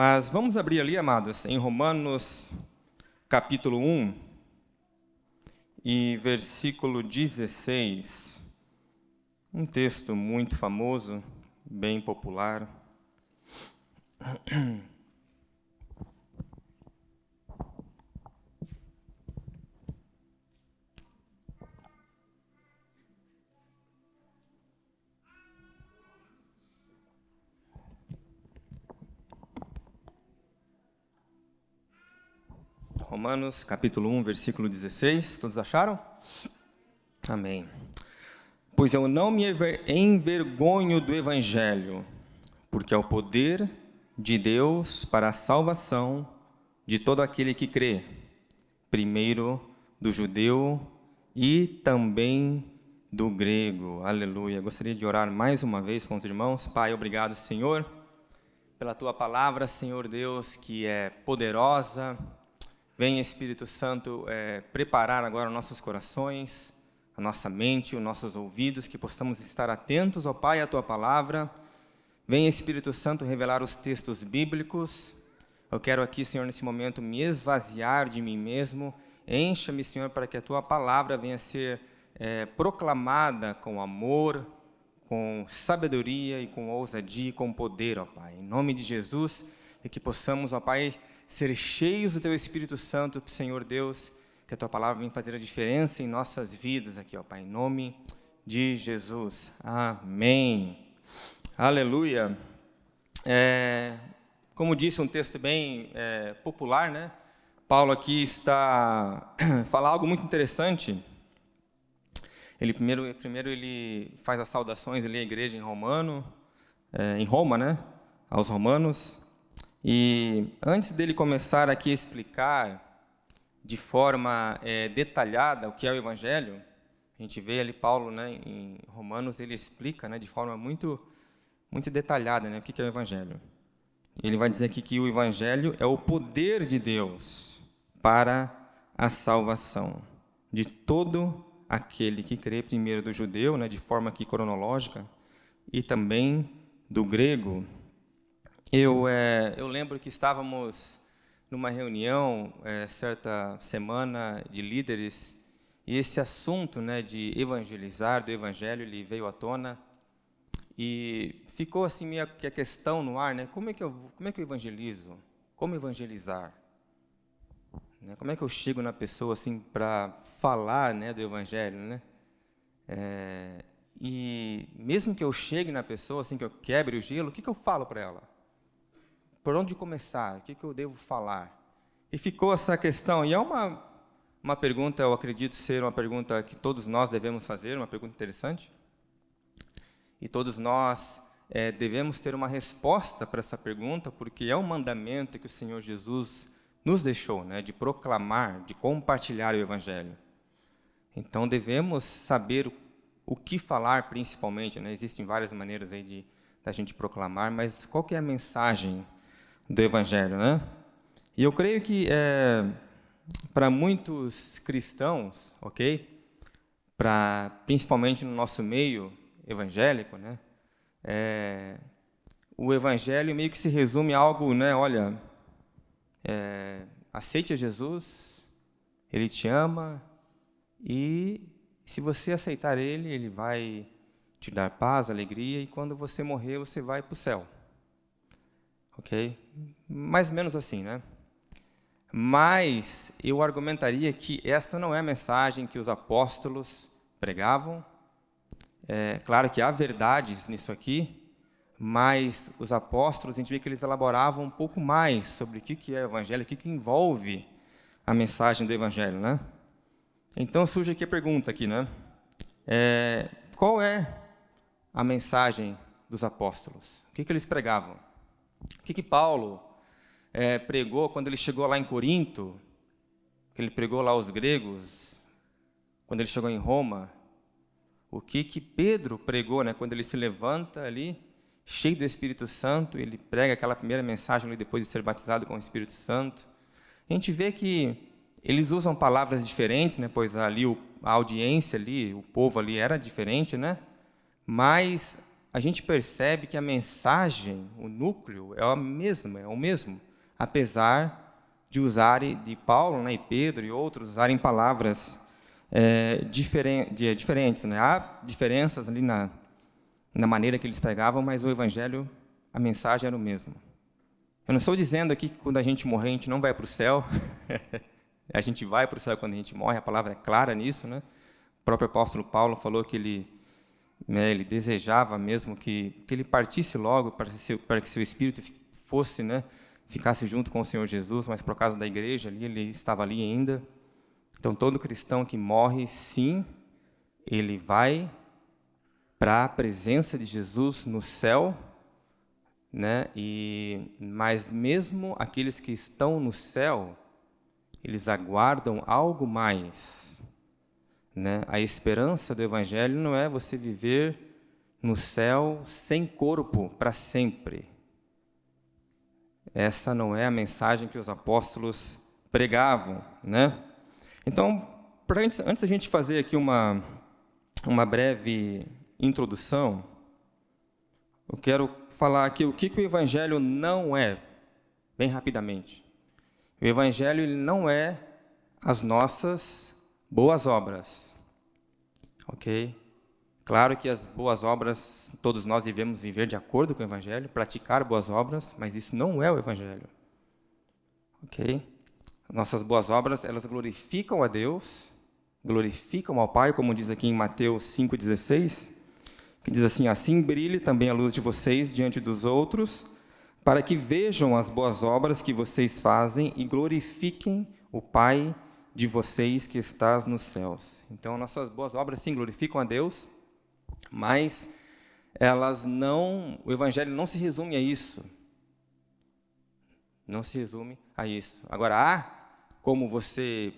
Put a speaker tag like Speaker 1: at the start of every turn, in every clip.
Speaker 1: Mas vamos abrir ali, amados, em Romanos, capítulo 1, e versículo 16. Um texto muito famoso, bem popular. Romanos, capítulo 1, versículo 16. Todos acharam? Amém. Pois eu não me envergonho do Evangelho, porque é o poder de Deus para a salvação de todo aquele que crê, primeiro do judeu e também do grego. Aleluia. Gostaria de orar mais uma vez com os irmãos. Pai, obrigado, Senhor, pela Tua palavra, Senhor Deus, que é poderosa. Vem, Espírito Santo, preparar agora nossos corações, a nossa mente, os nossos ouvidos, que possamos estar atentos, ó Pai, à Tua palavra. Vem, Espírito Santo, revelar os textos bíblicos. Eu quero aqui, Senhor, nesse momento, me esvaziar de mim mesmo. Encha-me, Senhor, para que a Tua palavra venha a ser proclamada com amor, com sabedoria e com ousadia e com poder, ó Pai. Em nome de Jesus, e que possamos, ó Pai, ser cheios do Teu Espírito Santo, Senhor Deus, que a Tua palavra venha fazer a diferença em nossas vidas aqui, ó Pai, em nome de Jesus. Amém. Aleluia. Como disse, um texto bem popular, né? Paulo aqui está falando algo muito interessante. Ele primeiro ele faz as saudações ali à igreja em Roma, né? Aos romanos. E antes dele começar aqui a explicar de forma detalhada o que é o Evangelho, a gente vê ali Paulo, né, em Romanos, ele explica, né, de forma muito detalhada, né, o que é o Evangelho. Ele vai dizer aqui que o Evangelho é o poder de Deus para a salvação de todo aquele que crê, primeiro do judeu, né, de forma aqui cronológica, e também do grego. Eu lembro que estávamos numa reunião, certa semana, de líderes, e esse assunto, né, de evangelizar, do evangelho, ele veio à tona, e ficou assim meio que a questão no ar, né, como é que eu evangelizo? Como evangelizar? Né, como é que eu chego na pessoa assim para falar, né, do evangelho, né? E mesmo que eu chegue na pessoa, assim, que eu quebre o gelo, o que eu falo para ela? Por onde começar? O que eu devo falar? E ficou essa questão. E é uma pergunta, eu acredito ser uma pergunta que todos nós devemos fazer, uma pergunta interessante. E todos nós devemos ter uma resposta para essa pergunta, porque é um mandamento que o Senhor Jesus nos deixou, né, de proclamar, de compartilhar o Evangelho. Então, devemos saber o que falar, principalmente, né? Existem várias maneiras aí da gente proclamar, mas qual que é a mensagem do Evangelho, né? E eu creio que para muitos cristãos, ok? Principalmente no nosso meio evangélico, né? O Evangelho meio que se resume a algo, né? Olha, aceite a Jesus, Ele te ama, e se você aceitar Ele, Ele vai te dar paz, alegria, e quando você morrer, você vai para o céu. Ok? Mais ou menos assim, né? Mas eu argumentaria que essa não é a mensagem que os apóstolos pregavam. Claro que há verdades nisso aqui, mas os apóstolos, a gente vê que eles elaboravam um pouco mais sobre o que é o Evangelho, o que envolve a mensagem do Evangelho, né? Então surge aqui a pergunta aqui, né? Qual é a mensagem dos apóstolos? O que eles pregavam? O que Paulo pregou quando ele chegou lá em Corinto? Que ele pregou lá aos gregos? Quando ele chegou em Roma? O que Pedro pregou, né, quando ele se levanta ali, cheio do Espírito Santo, ele prega aquela primeira mensagem ali, depois de ser batizado com o Espírito Santo? A gente vê que eles usam palavras diferentes, né, pois ali a audiência ali, o povo ali era diferente, né? Mas a gente percebe que a mensagem, o núcleo, é a mesma, é o mesmo, apesar de Paulo, né, e Pedro e outros usarem palavras diferentes, né? Há diferenças ali na maneira que eles pregavam, mas o evangelho, a mensagem era o mesmo. Eu não estou dizendo aqui que quando a gente morrer, a gente não vai para o céu. A gente vai para o céu quando a gente morre, a palavra é clara nisso, né? O próprio apóstolo Paulo falou que ele desejava mesmo que ele partisse logo para que seu espírito fosse, né, ficasse junto com o Senhor Jesus, mas por causa da igreja ali, ele estava ali ainda. Então, todo cristão que morre, sim, ele vai para a presença de Jesus no céu, né? Mas mesmo aqueles que estão no céu, eles aguardam algo mais, né? A esperança do evangelho não é você viver no céu sem corpo para sempre. Essa não é a mensagem que os apóstolos pregavam, né? Então, antes da gente fazer aqui uma breve introdução, eu quero falar aqui o que o evangelho não é, bem rapidamente. O evangelho ele não é as nossas boas obras, ok? Claro que as boas obras, todos nós devemos viver de acordo com o evangelho, praticar boas obras, mas isso não é o evangelho, ok? Nossas boas obras, elas glorificam a Deus, glorificam ao Pai, como diz aqui em Mateus 5,16, que diz assim: assim brilhe também a luz de vocês diante dos outros, para que vejam as boas obras que vocês fazem e glorifiquem o Pai de vocês que estás nos céus. Então, nossas boas obras, sim, glorificam a Deus, mas o evangelho não se resume a isso. Não se resume a isso. Agora, há como você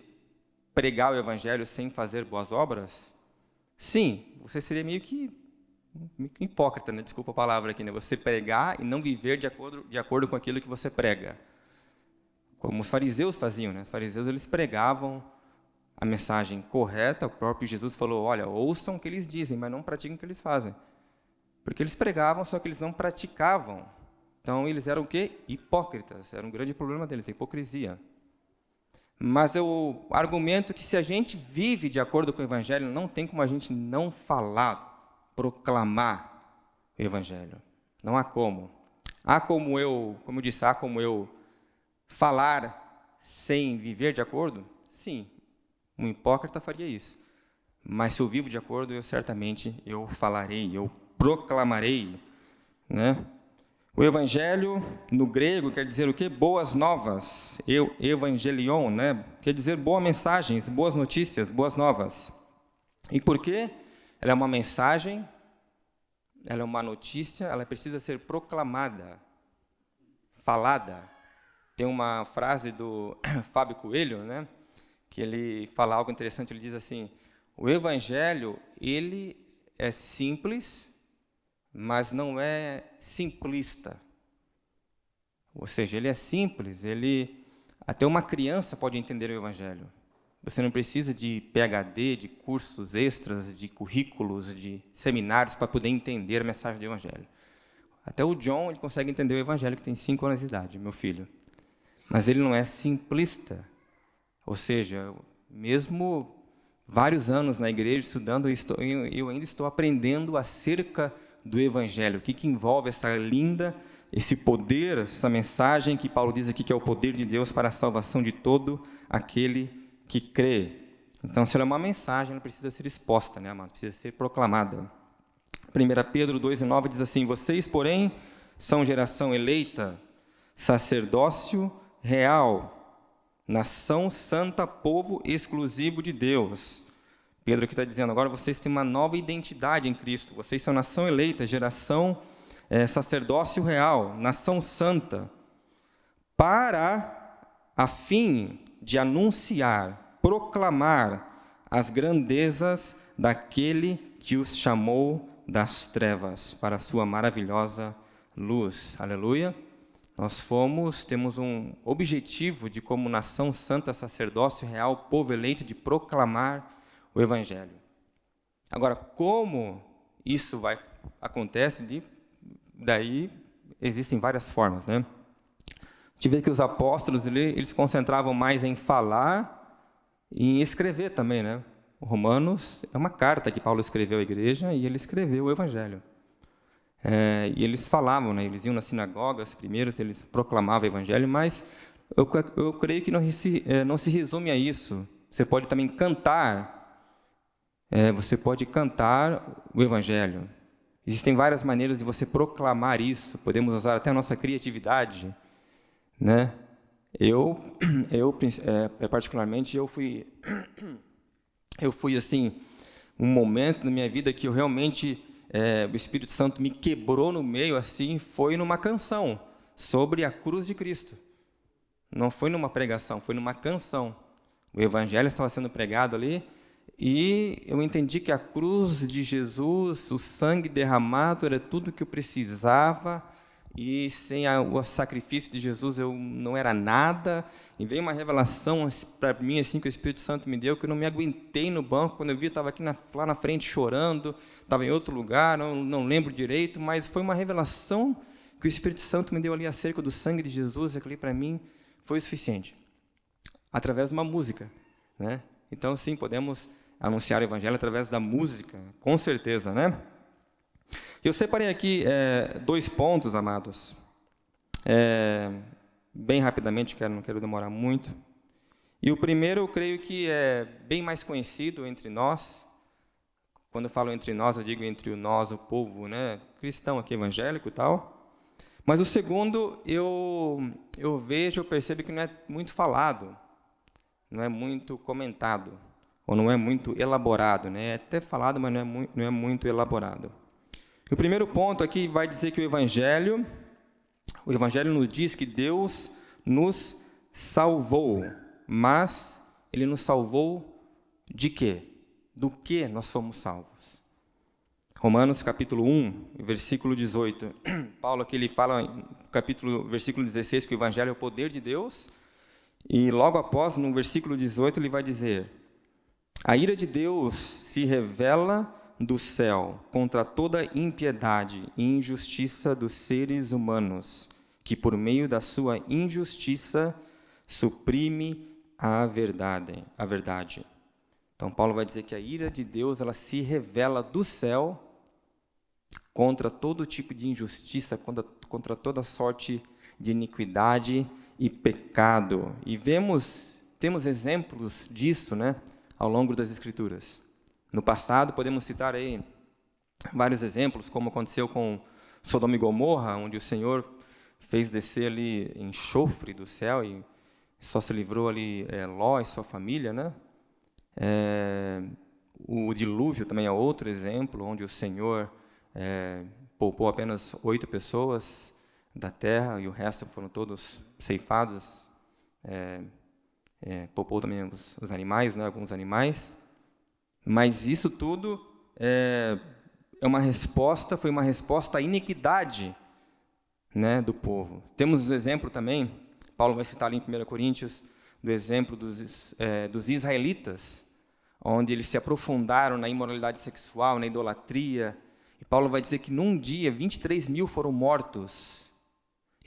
Speaker 1: pregar o evangelho sem fazer boas obras? Sim, você seria meio que hipócrita, né? Desculpa a palavra aqui, né? Você pregar e não viver de acordo com aquilo que você prega. Como os fariseus faziam, né? Os fariseus, eles pregavam a mensagem correta. O próprio Jesus falou: olha, ouçam o que eles dizem, mas não pratiquem o que eles fazem. Porque eles pregavam, só que eles não praticavam. Então, eles eram o quê? Hipócritas. Era um grande problema deles, a hipocrisia. Mas eu argumento que se a gente vive de acordo com o evangelho, não tem como a gente não falar, proclamar o evangelho. Não há como. Há como eu falar sem viver de acordo? Sim, um hipócrita faria isso. Mas se eu vivo de acordo, eu falarei, eu proclamarei, né? O evangelho, no grego, quer dizer o quê? Boas novas. Evangelion, né? Quer dizer boas mensagens, boas notícias, boas novas. E por quê? Ela é uma mensagem, ela é uma notícia, ela precisa ser proclamada, falada. Tem uma frase do Fábio Coelho, né? Que ele fala algo interessante, ele diz assim: o evangelho, ele é simples, mas não é simplista. Ou seja, ele é simples, até uma criança pode entender o evangelho. Você não precisa de PhD, de cursos extras, de currículos, de seminários para poder entender a mensagem do evangelho. Até o John ele consegue entender o evangelho, que tem 5 anos de idade, meu filho. Mas ele não é simplista. Ou seja, mesmo vários anos na igreja estudando, eu ainda estou aprendendo acerca do evangelho, o que envolve esse poder, essa mensagem que Paulo diz aqui que é o poder de Deus para a salvação de todo aquele que crê. Então, se ela é uma mensagem, ela precisa ser exposta, né, amados? Precisa ser proclamada. 1 Pedro 2,9 diz assim: vocês, porém, são geração eleita, sacerdócio real, nação santa, povo exclusivo de Deus. Pedro aqui está dizendo, agora vocês têm uma nova identidade em Cristo. Vocês são nação eleita, geração, sacerdócio real, nação santa, a fim de anunciar, proclamar as grandezas daquele que os chamou das trevas para a sua maravilhosa luz. Aleluia! Temos um objetivo de, como nação santa, sacerdócio real, povo eleito, de proclamar o evangelho. Agora, como isso acontece, daí existem várias formas, né? A gente vê que os apóstolos eles se concentravam mais em falar e em escrever também, né? O Romanos é uma carta que Paulo escreveu à igreja e ele escreveu o Evangelho. E eles falavam, né? Eles iam nas sinagogas primeiros, eles proclamavam o Evangelho, mas eu creio que não se resume a isso. Você pode também cantar, você pode cantar o Evangelho. Existem várias maneiras de você proclamar isso. Podemos usar até a nossa criatividade, né? Particularmente, eu fui assim, um momento na minha vida que eu realmente o Espírito Santo me quebrou no meio, assim, foi numa canção sobre a cruz de Cristo. Não foi numa pregação, foi numa canção. O Evangelho estava sendo pregado ali e eu entendi que a cruz de Jesus, o sangue derramado, era tudo que eu precisava. E sem o sacrifício de Jesus eu não era nada. E veio uma revelação para mim assim que o Espírito Santo me deu, que eu não me aguentei no banco. Quando eu vi, eu estava aqui lá na frente chorando, estava em outro lugar, não lembro direito, mas foi uma revelação que o Espírito Santo me deu ali acerca do sangue de Jesus. Aquilo para mim foi o suficiente, através de uma música, né? Então, sim, podemos anunciar o Evangelho através da música, com certeza, né? Eu separei aqui 2 pontos, amados. Bem rapidamente, não quero demorar muito. E o primeiro, eu creio que é bem mais conhecido entre nós. Quando eu falo entre nós, eu digo entre nós, o povo, né, cristão aqui, evangélico e tal. Mas o segundo, eu percebo que não é muito falado, não é muito comentado, ou não é muito elaborado, né? É até falado, mas não é muito elaborado. O primeiro ponto aqui vai dizer que o Evangelho nos diz que Deus nos salvou, mas Ele nos salvou de quê? Do que nós fomos salvos? Romanos capítulo 1, versículo 18. Paulo aqui ele fala, versículo 16, que o Evangelho é o poder de Deus, e logo após, no versículo 18, ele vai dizer: a ira de Deus se revela do céu contra toda impiedade e injustiça dos seres humanos, que por meio da sua injustiça suprime a verdade. Então Paulo vai dizer que a ira de Deus ela se revela do céu contra todo tipo de injustiça, contra toda sorte de iniquidade e pecado. E temos exemplos disso, né, ao longo das Escrituras. No passado, podemos citar aí vários exemplos, como aconteceu com Sodoma e Gomorra, onde o Senhor fez descer ali enxofre do céu e só se livrou ali Ló e sua família, né? O dilúvio também é outro exemplo, onde o Senhor poupou apenas 8 pessoas da terra e o resto foram todos ceifados. Poupou também os animais, né? Alguns animais. Mas isso tudo foi uma resposta à iniquidade, né, do povo. Temos o exemplo também, Paulo vai citar ali em 1 Coríntios, do exemplo dos israelitas, onde eles se aprofundaram na imoralidade sexual, na idolatria. E Paulo vai dizer que num dia 23 mil foram mortos.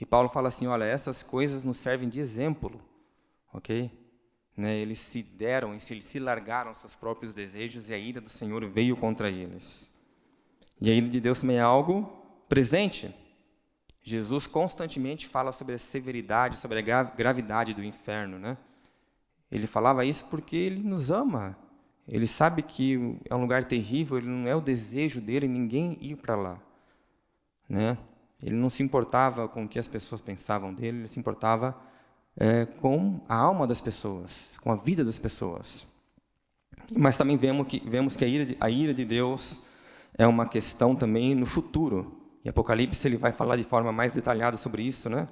Speaker 1: E Paulo fala assim, olha, essas coisas nos servem de exemplo, ok? Né, eles se largaram aos seus próprios desejos e a ira do Senhor veio contra eles. E a ira de Deus também é algo presente. Jesus constantemente fala sobre a severidade, sobre a gravidade do inferno, né? Ele falava isso porque Ele nos ama. Ele sabe que é um lugar terrível, ele não é o desejo dele ninguém ir para lá, né? Ele não se importava com o que as pessoas pensavam dele, ele se importava com a alma das pessoas, com a vida das pessoas. Mas também vemos que a ira de Deus é uma questão também no futuro. E Apocalipse ele vai falar de forma mais detalhada sobre isso, né?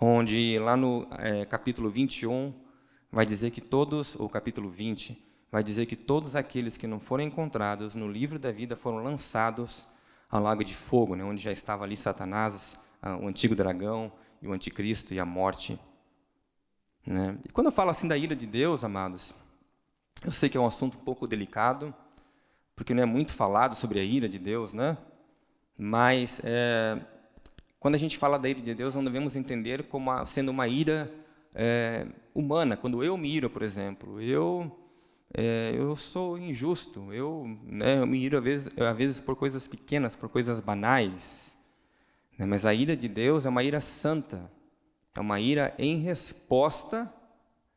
Speaker 1: Onde lá no capítulo 21 vai dizer que o capítulo 20 vai dizer que todos aqueles que não foram encontrados no livro da vida foram lançados ao lago de fogo, né? Onde já estava ali Satanás, o antigo dragão, e o anticristo e a morte, né? E quando eu falo assim da ira de Deus, amados, eu sei que é um assunto um pouco delicado, porque não é muito falado sobre a ira de Deus, né? Mas quando a gente fala da ira de Deus, não devemos entender como sendo uma ira humana. Quando eu me iro, por exemplo, eu sou injusto, eu me iro às vezes por coisas pequenas, por coisas banais, né? Mas a ira de Deus é uma ira santa, é uma ira em resposta,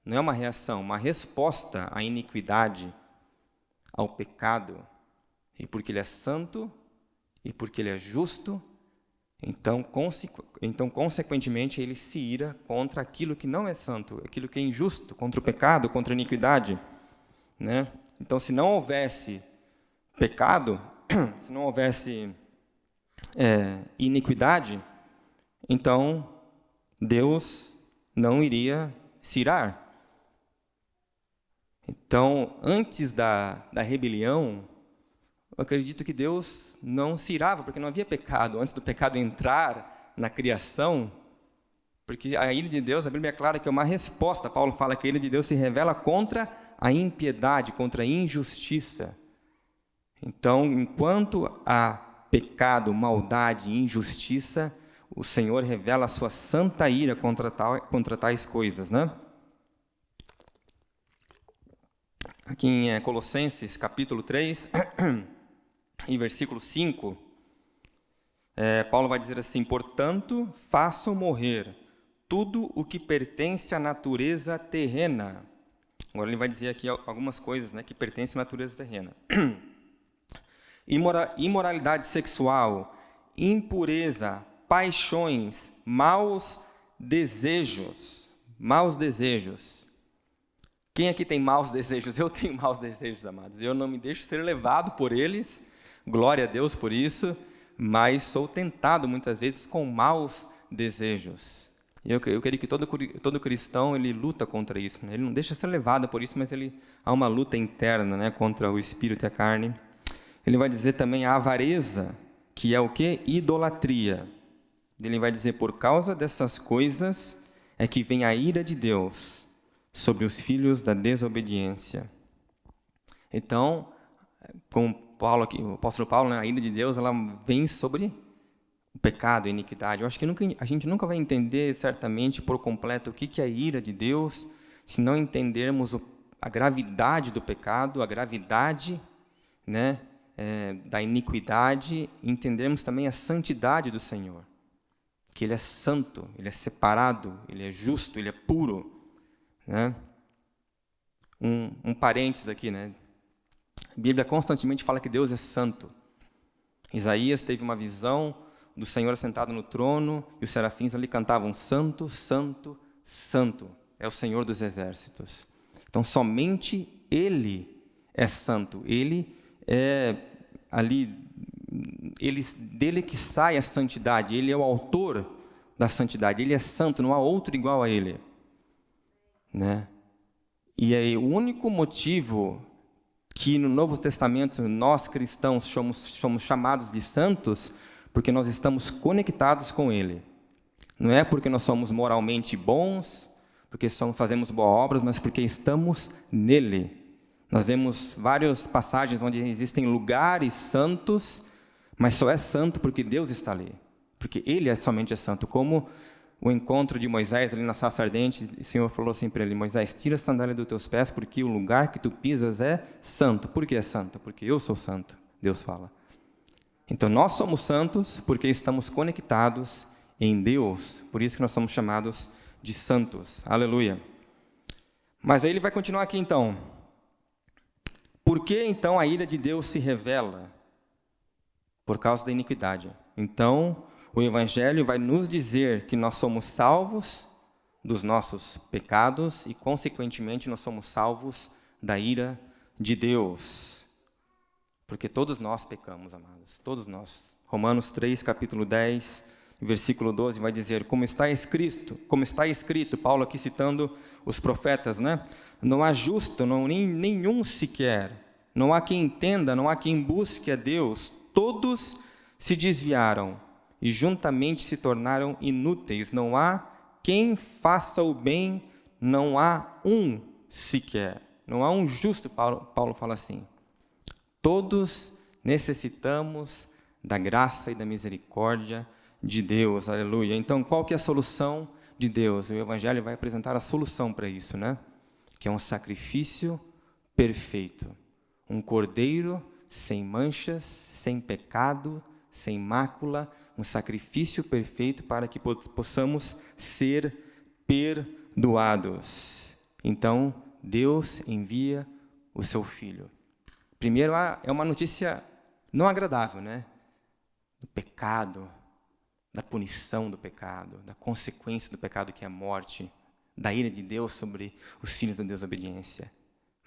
Speaker 1: não é uma reação, uma resposta à iniquidade, ao pecado. E porque Ele é santo, e porque Ele é justo, então, consequentemente, Ele se ira contra aquilo que não é santo, aquilo que é injusto, contra o pecado, contra a iniquidade, né? Então, se não houvesse pecado, se não houvesse iniquidade, então Deus não iria se irar. Então, antes da rebelião, eu acredito que Deus não se irava, porque não havia pecado. Antes do pecado entrar na criação, porque a ira de Deus, a Bíblia é clara que é uma resposta. Paulo fala que a ira de Deus se revela contra a impiedade, contra a injustiça. Então, enquanto há pecado, maldade e injustiça, o Senhor revela a sua santa ira contra tais coisas, né? Aqui em Colossenses, capítulo 3, e versículo 5, Paulo vai dizer assim: portanto, façam morrer tudo o que pertence à natureza terrena. Agora ele vai dizer aqui algumas coisas, né, que pertencem à natureza terrena. Imoralidade sexual, impureza, paixões, maus desejos. Maus desejos. Quem aqui tem maus desejos? Eu tenho maus desejos, amados. Eu não me deixo ser levado por eles, glória a Deus por isso, mas sou tentado muitas vezes com maus desejos. Eu creio que todo cristão ele luta contra isso, né? Ele não deixa ser levado por isso, mas há uma luta interna, né, contra o espírito e a carne. Ele vai dizer também a avareza, que é o quê? Idolatria. Ele vai dizer, por causa dessas coisas é que vem a ira de Deus sobre os filhos da desobediência. Então, com Paulo aqui, o apóstolo Paulo, né, a ira de Deus, ela vem sobre o pecado, a iniquidade. Eu acho que a gente nunca vai entender certamente por completo o que é a ira de Deus, se não entendermos a gravidade do pecado, a gravidade, né, da iniquidade, e entendermos também a santidade do Senhor, que Ele é santo, Ele é separado, Ele é justo, Ele é puro, né? Um parênteses aqui, né? A Bíblia constantemente fala que Deus é santo. Isaías teve uma visão do Senhor sentado no trono, e os serafins ali cantavam: Santo, Santo, Santo é o Senhor dos exércitos. Então, somente Ele é santo. Ele é dele que sai a santidade. Ele é o autor da santidade. Ele é santo, não há outro igual a Ele, né? E aí, o único motivo que no Novo Testamento nós cristãos somos chamados de santos, porque nós estamos conectados com Ele. Não é porque nós somos moralmente bons, porque fazemos boas obras, mas porque estamos nele. Nós vemos várias passagens onde existem lugares santos, mas só é santo porque Deus está ali, porque Ele somente é santo. Como o encontro de Moisés ali na sarça ardente, o Senhor falou assim para ele: Moisés, tira a sandália dos teus pés, porque o lugar que tu pisas é santo. Por que é santo? Porque eu sou santo, Deus fala. Então, nós somos santos porque estamos conectados em Deus, por isso que nós somos chamados de santos. Aleluia. Mas aí ele vai continuar aqui então. Por que então a ira de Deus se revela? Por causa da iniquidade. Então, o Evangelho vai nos dizer que nós somos salvos dos nossos pecados e, consequentemente, nós somos salvos da ira de Deus. Porque todos nós pecamos, amados, todos nós. Romanos 3, capítulo 10, versículo 12, vai dizer: como está escrito, Paulo aqui citando os profetas, né? Não há justo, não nenhum sequer, não há quem entenda, não há quem busque a Deus, todos se desviaram e juntamente se tornaram inúteis. Não há quem faça o bem, não há um sequer. Não há um justo, Paulo fala assim. Todos necessitamos da graça e da misericórdia de Deus, aleluia. Então, qual que é a solução de Deus? O Evangelho vai apresentar a solução para isso, né? Que é um sacrifício perfeito. Um cordeiro sem manchas, sem pecado, sem mácula, um sacrifício perfeito para que possamos ser perdoados. Então, Deus envia o seu Filho. Primeiro, é uma notícia não agradável, né? Do pecado, da punição do pecado, da consequência do pecado, que é a morte, da ira de Deus sobre os filhos da desobediência.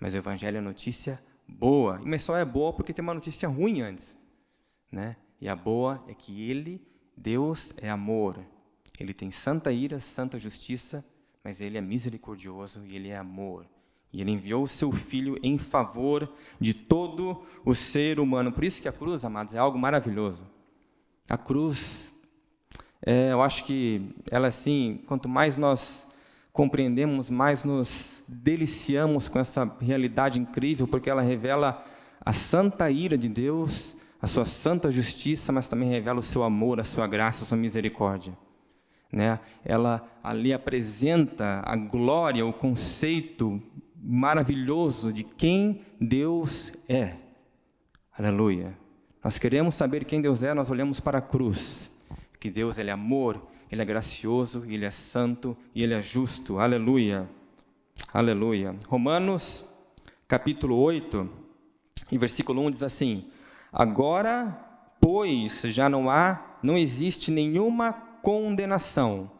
Speaker 1: Mas o Evangelho é notícia boa, mas só é boa porque tem uma notícia ruim antes, né? E a boa é que Deus é amor. Ele tem santa ira, santa justiça, mas Ele é misericordioso e Ele é amor. E Ele enviou o seu Filho em favor de todo o ser humano. Por isso que a cruz, amados, é algo maravilhoso. A cruz, eu acho que ela, assim, quanto mais nós compreendemos, mais nos deliciamos com essa realidade incrível, porque ela revela a santa ira de Deus, a sua santa justiça, mas também revela o seu amor, a sua graça, a sua misericórdia. Né? Ela ali apresenta a glória, o conceito maravilhoso de quem Deus é. Aleluia. Nós queremos saber quem Deus é, nós olhamos para a cruz. Que Deus, Ele é amor, Ele é gracioso, Ele é santo e Ele é justo. Aleluia. Aleluia. Romanos, capítulo 8, e versículo 1 diz assim: agora, pois, já não existe nenhuma condenação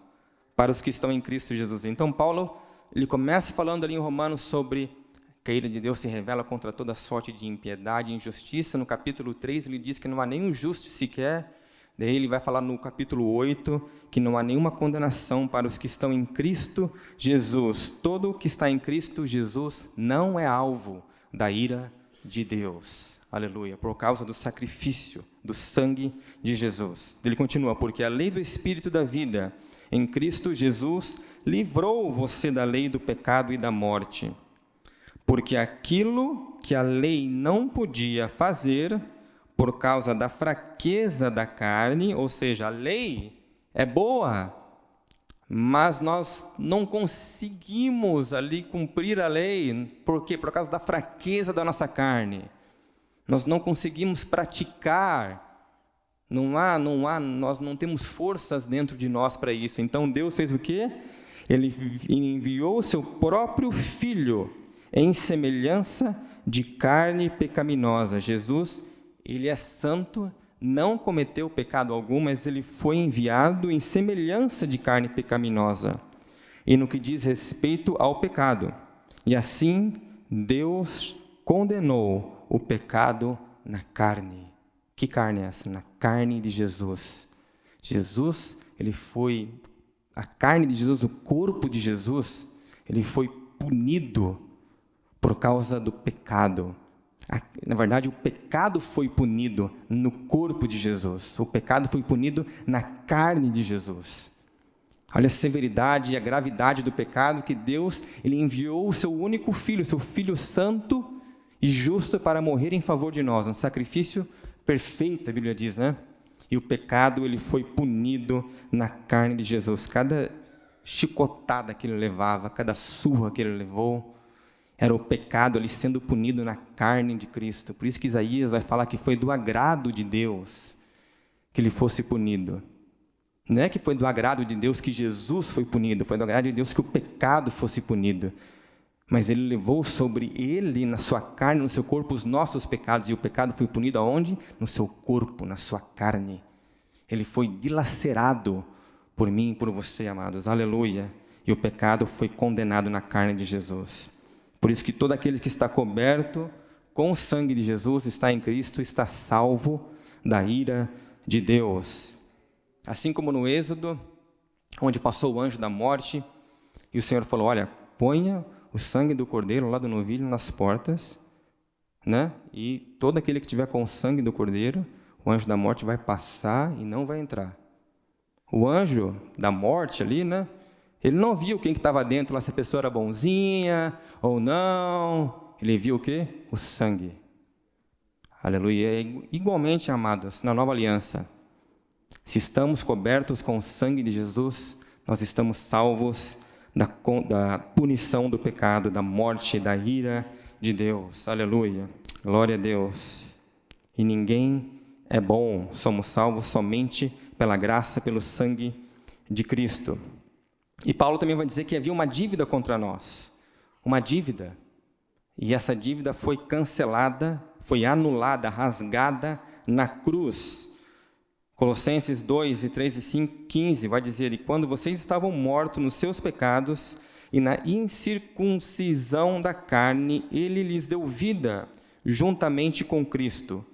Speaker 1: para os que estão em Cristo Jesus. Então, Paulo, ele começa falando ali em Romanos sobre que a ira de Deus se revela contra toda sorte de impiedade e injustiça. No capítulo 3, ele diz que não há nenhum justo sequer. Daí ele vai falar no capítulo 8 que não há nenhuma condenação para os que estão em Cristo Jesus. Todo o que está em Cristo Jesus não é alvo da ira de Deus. Aleluia. Por causa do sacrifício, do sangue de Jesus. Ele continua: porque a lei do Espírito da vida em Cristo Jesus livrou você da lei do pecado e da morte. Porque aquilo que a lei não podia fazer, por causa da fraqueza da carne, ou seja, a lei é boa, mas nós não conseguimos ali cumprir a lei. Por quê? Por causa da fraqueza da nossa carne. Nós não conseguimos praticar, nós não temos forças dentro de nós para isso. Então Deus fez o quê? Ele enviou o seu próprio Filho em semelhança de carne pecaminosa. Jesus, Ele é santo, não cometeu pecado algum, mas Ele foi enviado em semelhança de carne pecaminosa, e no que diz respeito ao pecado. E assim, Deus condenou o pecado na carne. Que carne é essa? Na carne de Jesus. Jesus, Ele foi, a carne de Jesus, o corpo de Jesus, Ele foi punido por causa do pecado. Na verdade, o pecado foi punido no corpo de Jesus. O pecado foi punido na carne de Jesus. Olha a severidade e a gravidade do pecado, que Deus, Ele enviou o seu único Filho, seu Filho santo e justo, para morrer em favor de nós. Um sacrifício perfeito, a Bíblia diz, né? E o pecado, ele foi punido na carne de Jesus. Cada chicotada que Ele levava, cada surra que Ele levou, era o pecado ali sendo punido na carne de Cristo. Por isso que Isaías vai falar que foi do agrado de Deus que Ele fosse punido. Não é que foi do agrado de Deus que Jesus foi punido, foi do agrado de Deus que o pecado fosse punido. Mas Ele levou sobre Ele, na sua carne, no seu corpo, os nossos pecados. E o pecado foi punido aonde? No seu corpo, na sua carne. Ele foi dilacerado por mim e por você, amados. Aleluia. E o pecado foi condenado na carne de Jesus. Por isso que todo aquele que está coberto com o sangue de Jesus, está em Cristo, está salvo da ira de Deus. Assim como no Êxodo, onde passou o anjo da morte, e o Senhor falou: olha, ponha o sangue do cordeiro lá do novilho nas portas, né? E todo aquele que tiver com o sangue do cordeiro, o anjo da morte vai passar e não vai entrar. O anjo da morte ali, né? Ele não viu quem que estava dentro lá, se a pessoa era bonzinha ou não. Ele viu o quê? O sangue. Aleluia. Igualmente, amados, na nova aliança, se estamos cobertos com o sangue de Jesus, nós estamos salvos da punição do pecado, da morte, da ira de Deus. Aleluia. Glória a Deus. E ninguém é bom, somos salvos somente pela graça, pelo sangue de Cristo. E Paulo também vai dizer que havia uma dívida contra nós. Uma dívida. E essa dívida foi cancelada, foi anulada, rasgada na cruz. Colossenses 2, 3 e 5, 15 vai dizer: e quando vocês estavam mortos nos seus pecados e na incircuncisão da carne, ele lhes deu vida juntamente com Cristo,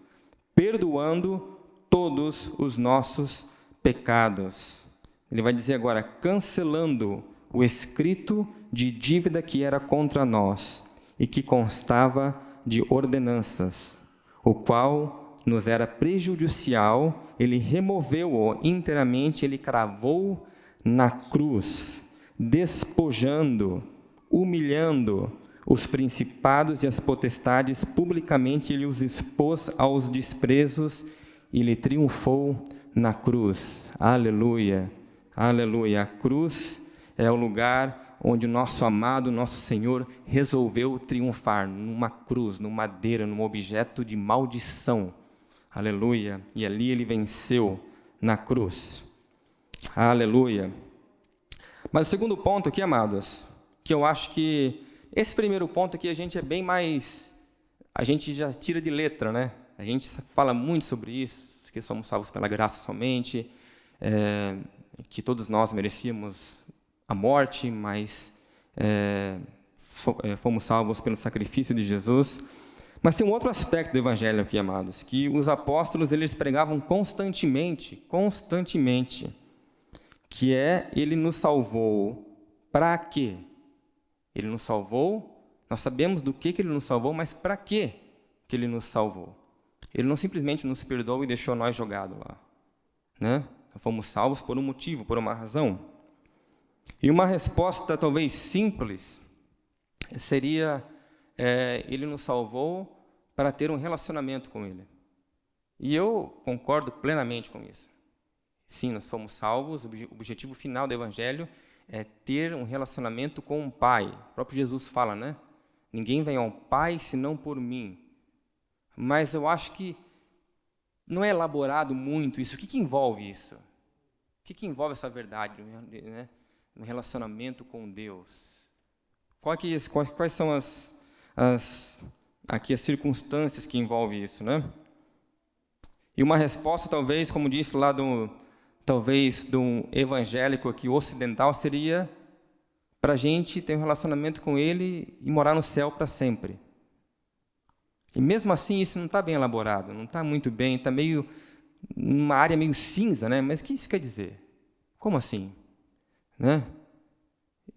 Speaker 1: perdoando todos os nossos pecados. Ele vai dizer agora, cancelando o escrito de dívida que era contra nós e que constava de ordenanças, o qual nos era prejudicial, ele removeu-o inteiramente, ele cravou na cruz, despojando, humilhando os principados e as potestades, publicamente ele os expôs aos desprezos e ele triunfou na cruz. Aleluia, aleluia. A cruz é o lugar onde o nosso amado, nosso Senhor, resolveu triunfar, numa cruz, num madeira, num objeto de maldição. Aleluia. E ali ele venceu na cruz. Aleluia. Mas o segundo ponto aqui, amados, que eu acho que esse primeiro ponto aqui a gente é bem mais, a gente já tira de letra, né? A gente fala muito sobre isso, que somos salvos pela graça somente, que todos nós merecíamos a morte, mas fomos salvos pelo sacrifício de Jesus. Mas tem um outro aspecto do Evangelho aqui, amados, que os apóstolos eles pregavam constantemente, que ele nos salvou para quê? Ele nos salvou, nós sabemos do que ele nos salvou, mas para quê que ele nos salvou? Ele não simplesmente nos perdoou e deixou nós jogados lá, né? Nós fomos salvos por um motivo, por uma razão. E uma resposta talvez simples seria, ele nos salvou para ter um relacionamento com ele. E eu concordo plenamente com isso. Sim, nós somos salvos, o objetivo final do Evangelho é ter um relacionamento com o Pai. O próprio Jesus fala, né? Ninguém vem ao Pai senão por mim. Mas eu acho que não é elaborado muito isso. O que envolve isso? O que envolve essa verdade, né? Um relacionamento com Deus? Quais são as circunstâncias que envolvem isso, né? E uma resposta, talvez, como disse lá de um evangélico aqui ocidental, seria para a gente ter um relacionamento com Ele e morar no céu para sempre. E mesmo assim, isso não está bem elaborado, não está muito bem, está meio numa área meio cinza, né? Mas o que isso quer dizer? Como assim? Né?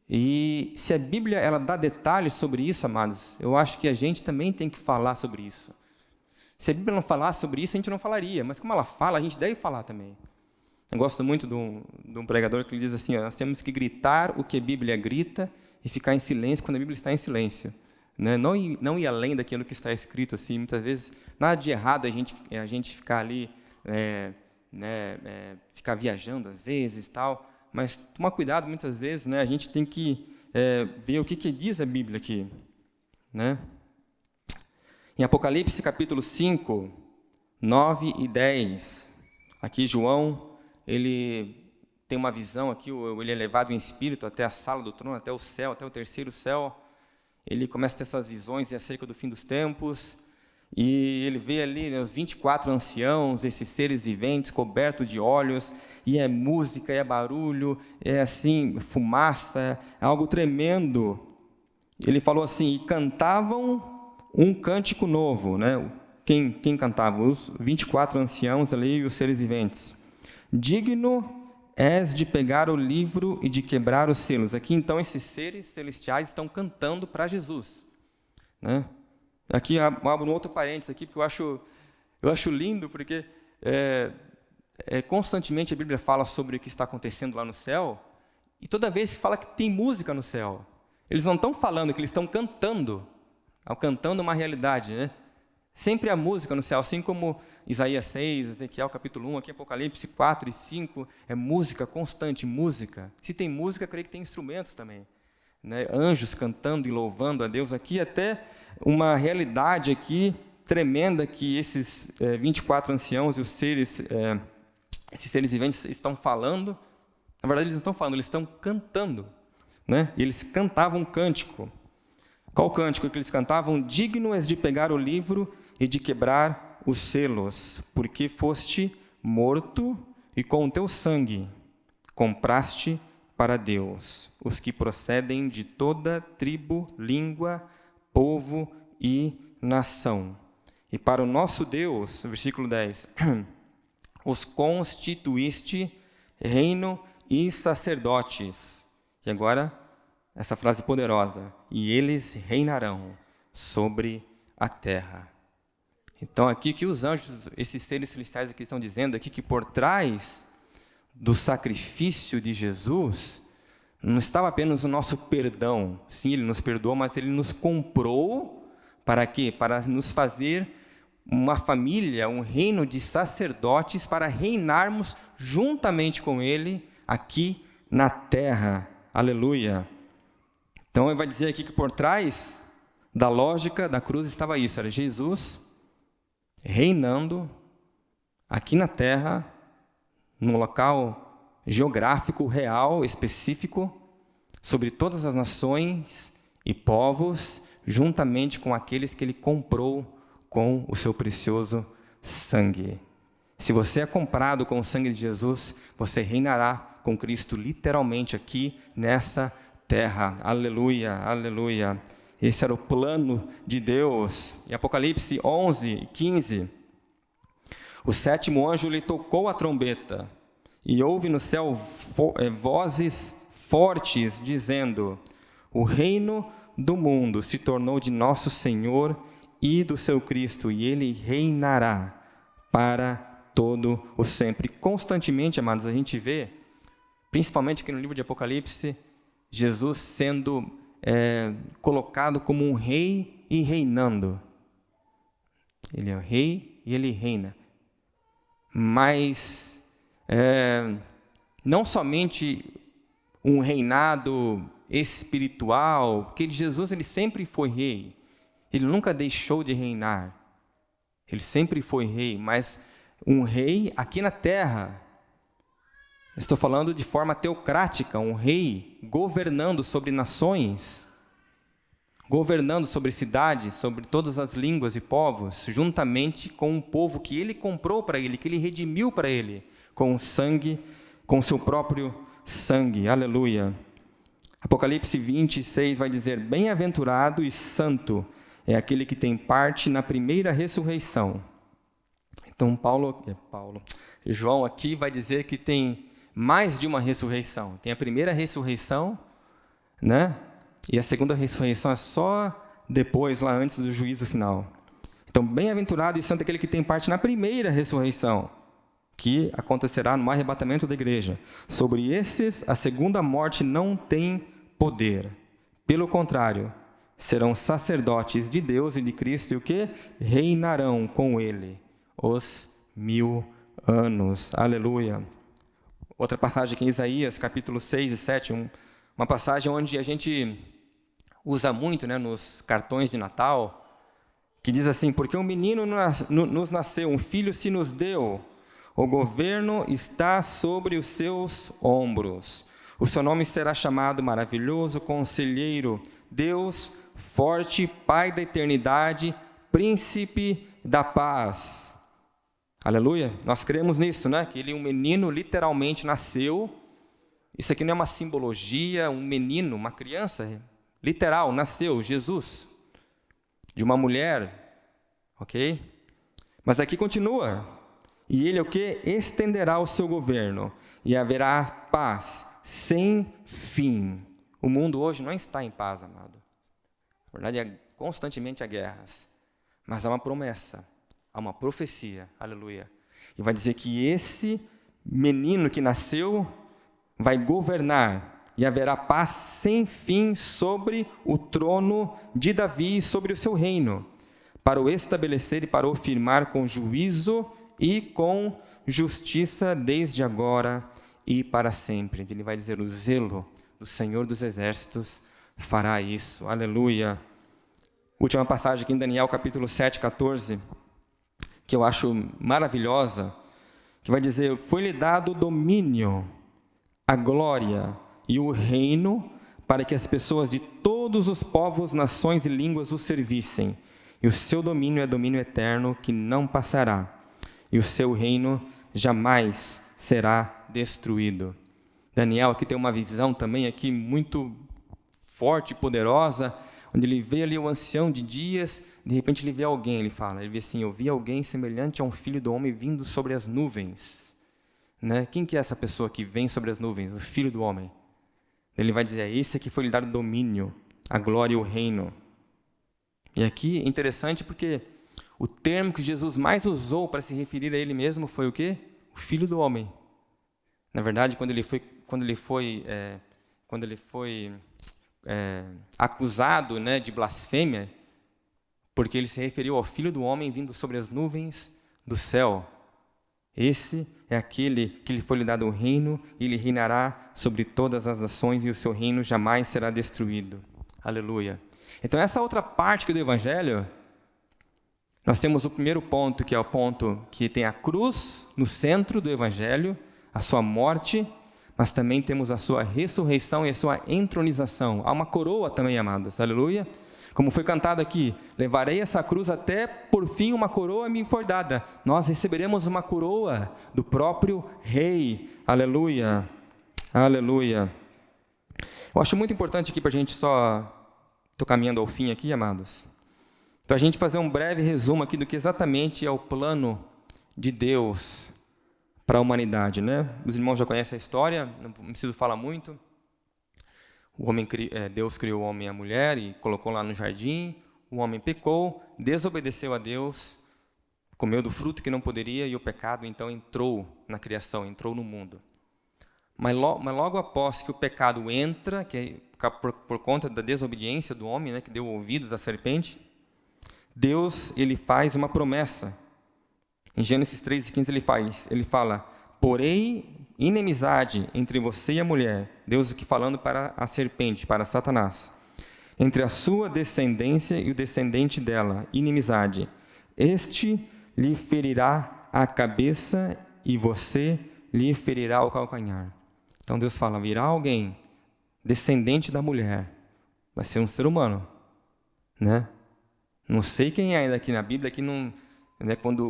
Speaker 1: E se a Bíblia ela dá detalhes sobre isso, amados, eu acho que a gente também tem que falar sobre isso. Se a Bíblia não falasse sobre isso, a gente não falaria, mas como ela fala, a gente deve falar também. Eu gosto muito de um pregador que diz assim, nós temos que gritar o que a Bíblia grita e ficar em silêncio quando a Bíblia está em silêncio. Né? Não ir além daquilo que está escrito. Assim, muitas vezes, nada de errado a gente ficar ali, ficar viajando às vezes, tal, mas tomar cuidado muitas vezes, né? A gente tem que ver o que diz a Bíblia aqui. Né? Em Apocalipse capítulo 5, 9 e 10, aqui João, ele tem uma visão aqui, ele é levado em espírito até a sala do trono, até o céu, até o terceiro céu. Ele começa a ter essas visões acerca do fim dos tempos, e ele vê ali, né, os 24 anciãos, esses seres viventes cobertos de olhos, e é música, é barulho, é assim, fumaça, é algo tremendo. Ele falou assim, e cantavam um cântico novo, né? Quem cantava? Os 24 anciãos ali e os seres viventes. Digno és de pegar o livro e de quebrar os selos. Aqui, então, esses seres celestiais estão cantando para Jesus. Né? Aqui, abro um outro parênteses aqui, porque eu acho lindo, porque constantemente a Bíblia fala sobre o que está acontecendo lá no céu, e toda vez fala que tem música no céu. Eles não estão falando, que eles estão cantando uma realidade, né? Sempre há música no céu, assim como Isaías 6, Ezequiel capítulo 1, aqui Apocalipse 4 e 5, é música constante, música. Se tem música, creio que tem instrumentos também, né? Anjos cantando e louvando a Deus aqui, até uma realidade aqui tremenda que esses 24 anciãos e os seres, esses seres viventes estão falando. Na verdade, eles não estão falando, eles estão cantando, né? E eles cantavam um cântico. Qual cântico que eles cantavam? Digno és de pegar o livro e de quebrar os selos, porque foste morto e com o teu sangue compraste para Deus os que procedem de toda tribo, língua, povo e nação. E para o nosso Deus, versículo 10, os constituíste reino e sacerdotes. E agora, essa frase poderosa, e eles reinarão sobre a terra. Então, aqui que os anjos, esses seres celestiais aqui estão dizendo aqui que por trás do sacrifício de Jesus, não estava apenas o nosso perdão. Sim, Ele nos perdoou, mas Ele nos comprou para quê? Para nos fazer uma família, um reino de sacerdotes para reinarmos juntamente com Ele aqui na terra. Aleluia! Então, ele vai dizer aqui que por trás da lógica da cruz estava isso, era Jesus reinando aqui na terra, num local geográfico, real, específico, sobre todas as nações e povos, juntamente com aqueles que Ele comprou com o seu precioso sangue. Se você é comprado com o sangue de Jesus, você reinará com Cristo literalmente aqui nessa terra. Aleluia, aleluia. Esse era o plano de Deus. Em Apocalipse 11, 15, o sétimo anjo lhe tocou a trombeta, e houve no céu vozes fortes, dizendo: o reino do mundo se tornou de nosso Senhor e do seu Cristo, e Ele reinará para todo o sempre. Constantemente, amados, a gente vê, principalmente aqui no livro de Apocalipse, Jesus sendo colocado como um rei e reinando. Ele é o rei e Ele reina. Mas não somente um reinado espiritual, porque Jesus ele sempre foi rei. Ele nunca deixou de reinar. Ele sempre foi rei, mas um rei aqui na terra. Estou falando de forma teocrática, um rei governando sobre nações, governando sobre cidades, sobre todas as línguas e povos, juntamente com um povo que Ele comprou para Ele, que Ele redimiu para Ele, com o sangue, com o seu próprio sangue. Aleluia. Apocalipse 26 vai dizer: bem-aventurado e santo é aquele que tem parte na primeira ressurreição. Então, João aqui vai dizer que tem mais de uma ressurreição. Tem a primeira ressurreição, né? E a segunda ressurreição é só depois, lá antes do juízo final. Então, bem-aventurado e santo é aquele que tem parte na primeira ressurreição, que acontecerá no arrebatamento da igreja. Sobre esses, a segunda morte não tem poder. Pelo contrário, serão sacerdotes de Deus e de Cristo, e o que? Reinarão com Ele os 1000 anos. Aleluia. Outra passagem aqui em Isaías, capítulo 6 e 7, uma passagem onde a gente usa muito, né, nos cartões de Natal, que diz assim: porque um menino nos nasceu, um filho se nos deu, o governo está sobre os seus ombros. O seu nome será chamado Maravilhoso, Conselheiro, Deus Forte, Pai da Eternidade, Príncipe da Paz. Aleluia. Nós cremos nisso, né? Que um menino literalmente nasceu. Isso aqui não é uma simbologia, um menino, uma criança, literal, nasceu, Jesus, de uma mulher, ok? Mas aqui continua. E Ele o quê? Estenderá o seu governo, e haverá paz sem fim. O mundo hoje não está em paz, amado. Na verdade, constantemente há guerras. Mas há uma promessa, há uma profecia, aleluia. E vai dizer que esse menino que nasceu vai governar, e haverá paz sem fim sobre o trono de Davi e sobre o seu reino, para o estabelecer e para o firmar com juízo e com justiça desde agora e para sempre. Ele vai dizer, o zelo do Senhor dos Exércitos fará isso. Aleluia. Última passagem aqui em Daniel, capítulo 7, 14, que eu acho maravilhosa, que vai dizer, foi-lhe dado o domínio, a glória e o reino para que as pessoas de todos os povos, nações e línguas o servissem. E o seu domínio é domínio eterno que não passará, e o seu reino jamais será destruído. Daniel aqui tem uma visão também aqui muito forte e poderosa, onde ele vê ali o ancião de dias, de repente ele vê alguém, ele vê assim, eu vi alguém semelhante a um filho do homem vindo sobre as nuvens. Né? Quem que é essa pessoa que vem sobre as nuvens? O filho do homem. Ele vai dizer, esse aqui foi lhe dado o domínio, a glória e o reino. E aqui é interessante porque o termo que Jesus mais usou para se referir a ele mesmo foi o quê? O filho do homem. Na verdade, quando ele foi acusado, né, de blasfêmia, porque ele se referiu ao Filho do Homem vindo sobre as nuvens do céu. Esse é aquele que lhe foi lhe dado o reino, e ele reinará sobre todas as nações, e o seu reino jamais será destruído. Aleluia. Então, essa outra parte aqui do Evangelho, nós temos o primeiro ponto, que é o ponto que tem a cruz no centro do Evangelho, a sua morte, mas também temos a sua ressurreição e a sua entronização. Há uma coroa também, amados, aleluia. Como foi cantado aqui, levarei essa cruz até, por fim, uma coroa me for dada. Nós receberemos uma coroa do próprio Rei, aleluia, aleluia. Eu acho muito importante aqui para a gente estou caminhando ao fim aqui, amados, para a gente fazer um breve resumo aqui do que exatamente é o plano de Deus para a humanidade, né? Os irmãos já conhecem a história, não preciso falar muito. Deus criou o homem e a mulher e colocou lá no jardim. O homem pecou, desobedeceu a Deus, comeu do fruto que não poderia e o pecado então entrou na criação, entrou no mundo. Mas logo após que o pecado entra, que é por conta da desobediência do homem, né, que deu ouvidos à serpente, Deus ele faz uma promessa. Em Gênesis 3:15 ele fala, porém, inimizade entre você e a mulher, Deus aqui falando para a serpente, para Satanás, entre a sua descendência e o descendente dela, inimizade, este lhe ferirá a cabeça e você lhe ferirá o calcanhar. Então Deus fala, virá alguém, descendente da mulher, vai ser um ser humano, né? Não sei quem é ainda aqui na Bíblia, que não...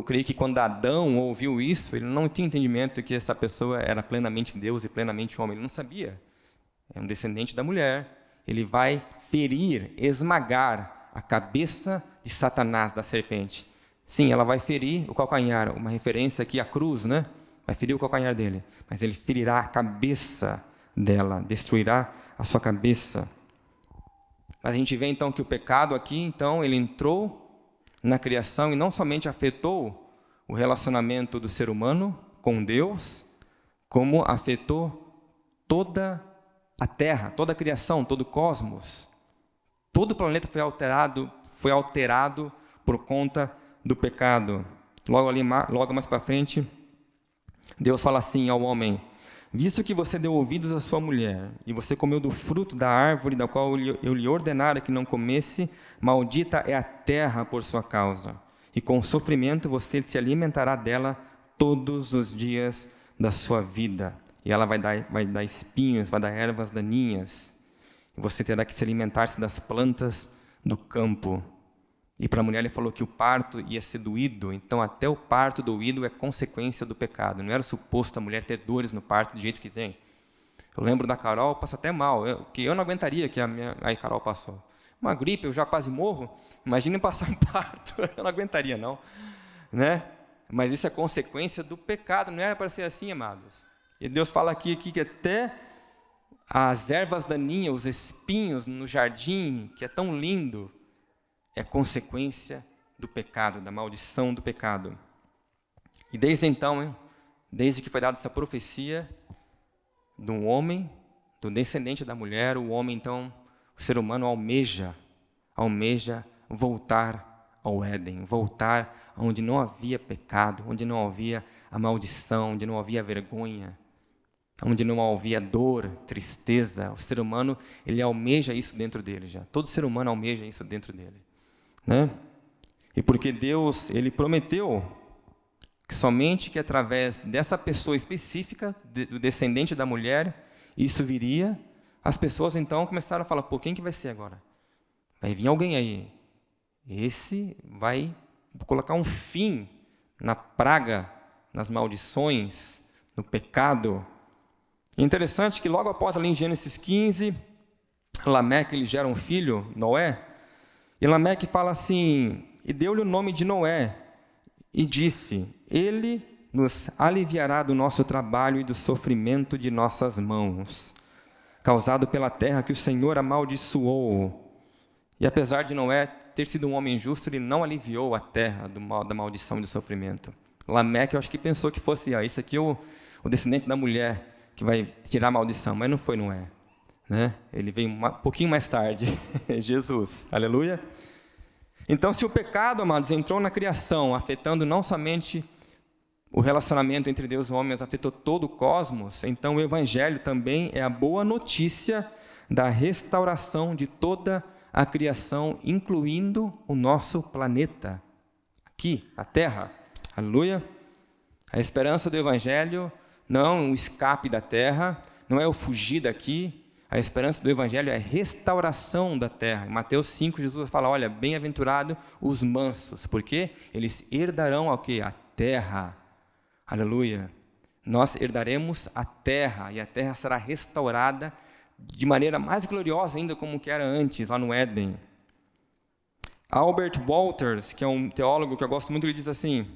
Speaker 1: creio que quando Adão ouviu isso, ele não tinha entendimento que essa pessoa era plenamente Deus e plenamente homem. Ele não sabia. É um descendente da mulher. Ele vai ferir, esmagar a cabeça de Satanás, da serpente. Sim, ela vai ferir o calcanhar, uma referência aqui à cruz, né? Vai ferir o calcanhar dele, mas ele ferirá a cabeça dela, destruirá a sua cabeça. Mas a gente vê então que o pecado aqui, então, ele entrou na criação e não somente afetou o relacionamento do ser humano com Deus, como afetou toda a Terra, toda a criação, todo o cosmos. Todo o planeta foi alterado por conta do pecado. Logo mais para frente, Deus fala assim ao homem, visto que você deu ouvidos à sua mulher, e você comeu do fruto da árvore da qual eu lhe ordenara que não comesse, maldita é a terra por sua causa, e com sofrimento você se alimentará dela todos os dias da sua vida. E ela vai dar espinhos, vai dar ervas daninhas, e você terá que se alimentar-se das plantas do campo. E para a mulher ele falou que o parto ia ser doído, então até o parto doído é consequência do pecado. Não era suposto a mulher ter dores no parto do jeito que tem. Eu lembro da Carol, passa até mal, que eu não aguentaria que a Carol passou. Uma gripe, eu já quase morro, imagine passar um parto, eu não aguentaria não. Né? Mas isso é consequência do pecado, não era para ser assim, amados. E Deus fala aqui que até as ervas daninhas, os espinhos no jardim, que é tão lindo, é consequência do pecado, da maldição do pecado. E desde então, desde que foi dada essa profecia do homem, do descendente da mulher, o homem então, o ser humano almeja voltar ao Éden, voltar onde não havia pecado, onde não havia a maldição, onde não havia vergonha, onde não havia dor, tristeza. O ser humano, ele almeja isso dentro dele já. Todo ser humano almeja isso dentro dele, né? E porque Deus, ele prometeu que somente que através dessa pessoa específica, do descendente da mulher, isso viria, as pessoas então começaram a falar, pô, quem que vai ser agora? Vai vir alguém aí. Esse vai colocar um fim na praga, nas maldições, no pecado. É interessante que logo após, ali em Gênesis 15, Lameque ele gera um filho, Noé, e Lameque fala assim, e deu-lhe o nome de Noé, e disse, ele nos aliviará do nosso trabalho e do sofrimento de nossas mãos, causado pela terra que o Senhor amaldiçoou. E apesar de Noé ter sido um homem justo, ele não aliviou a terra da maldição e do sofrimento. Lameque, eu acho que pensou que fosse, isso aqui é o descendente da mulher que vai tirar a maldição, mas não foi Noé, né? Ele veio um pouquinho mais tarde, Jesus, aleluia. Então, se o pecado, amados, entrou na criação, afetando não somente o relacionamento entre Deus e o homem, mas afetou todo o cosmos, então o Evangelho também é a boa notícia da restauração de toda a criação, incluindo o nosso planeta, aqui, a Terra. Aleluia. A esperança do Evangelho não é um escape da Terra, não é o fugir daqui. A esperança do Evangelho é a restauração da terra. Em Mateus 5, Jesus fala, olha, bem-aventurado os mansos, porque eles herdarão o quê? A terra. Aleluia. Nós herdaremos a terra, e a terra será restaurada de maneira mais gloriosa ainda como que era antes, lá no Éden. Albert Walters, que é um teólogo que eu gosto muito, ele diz assim,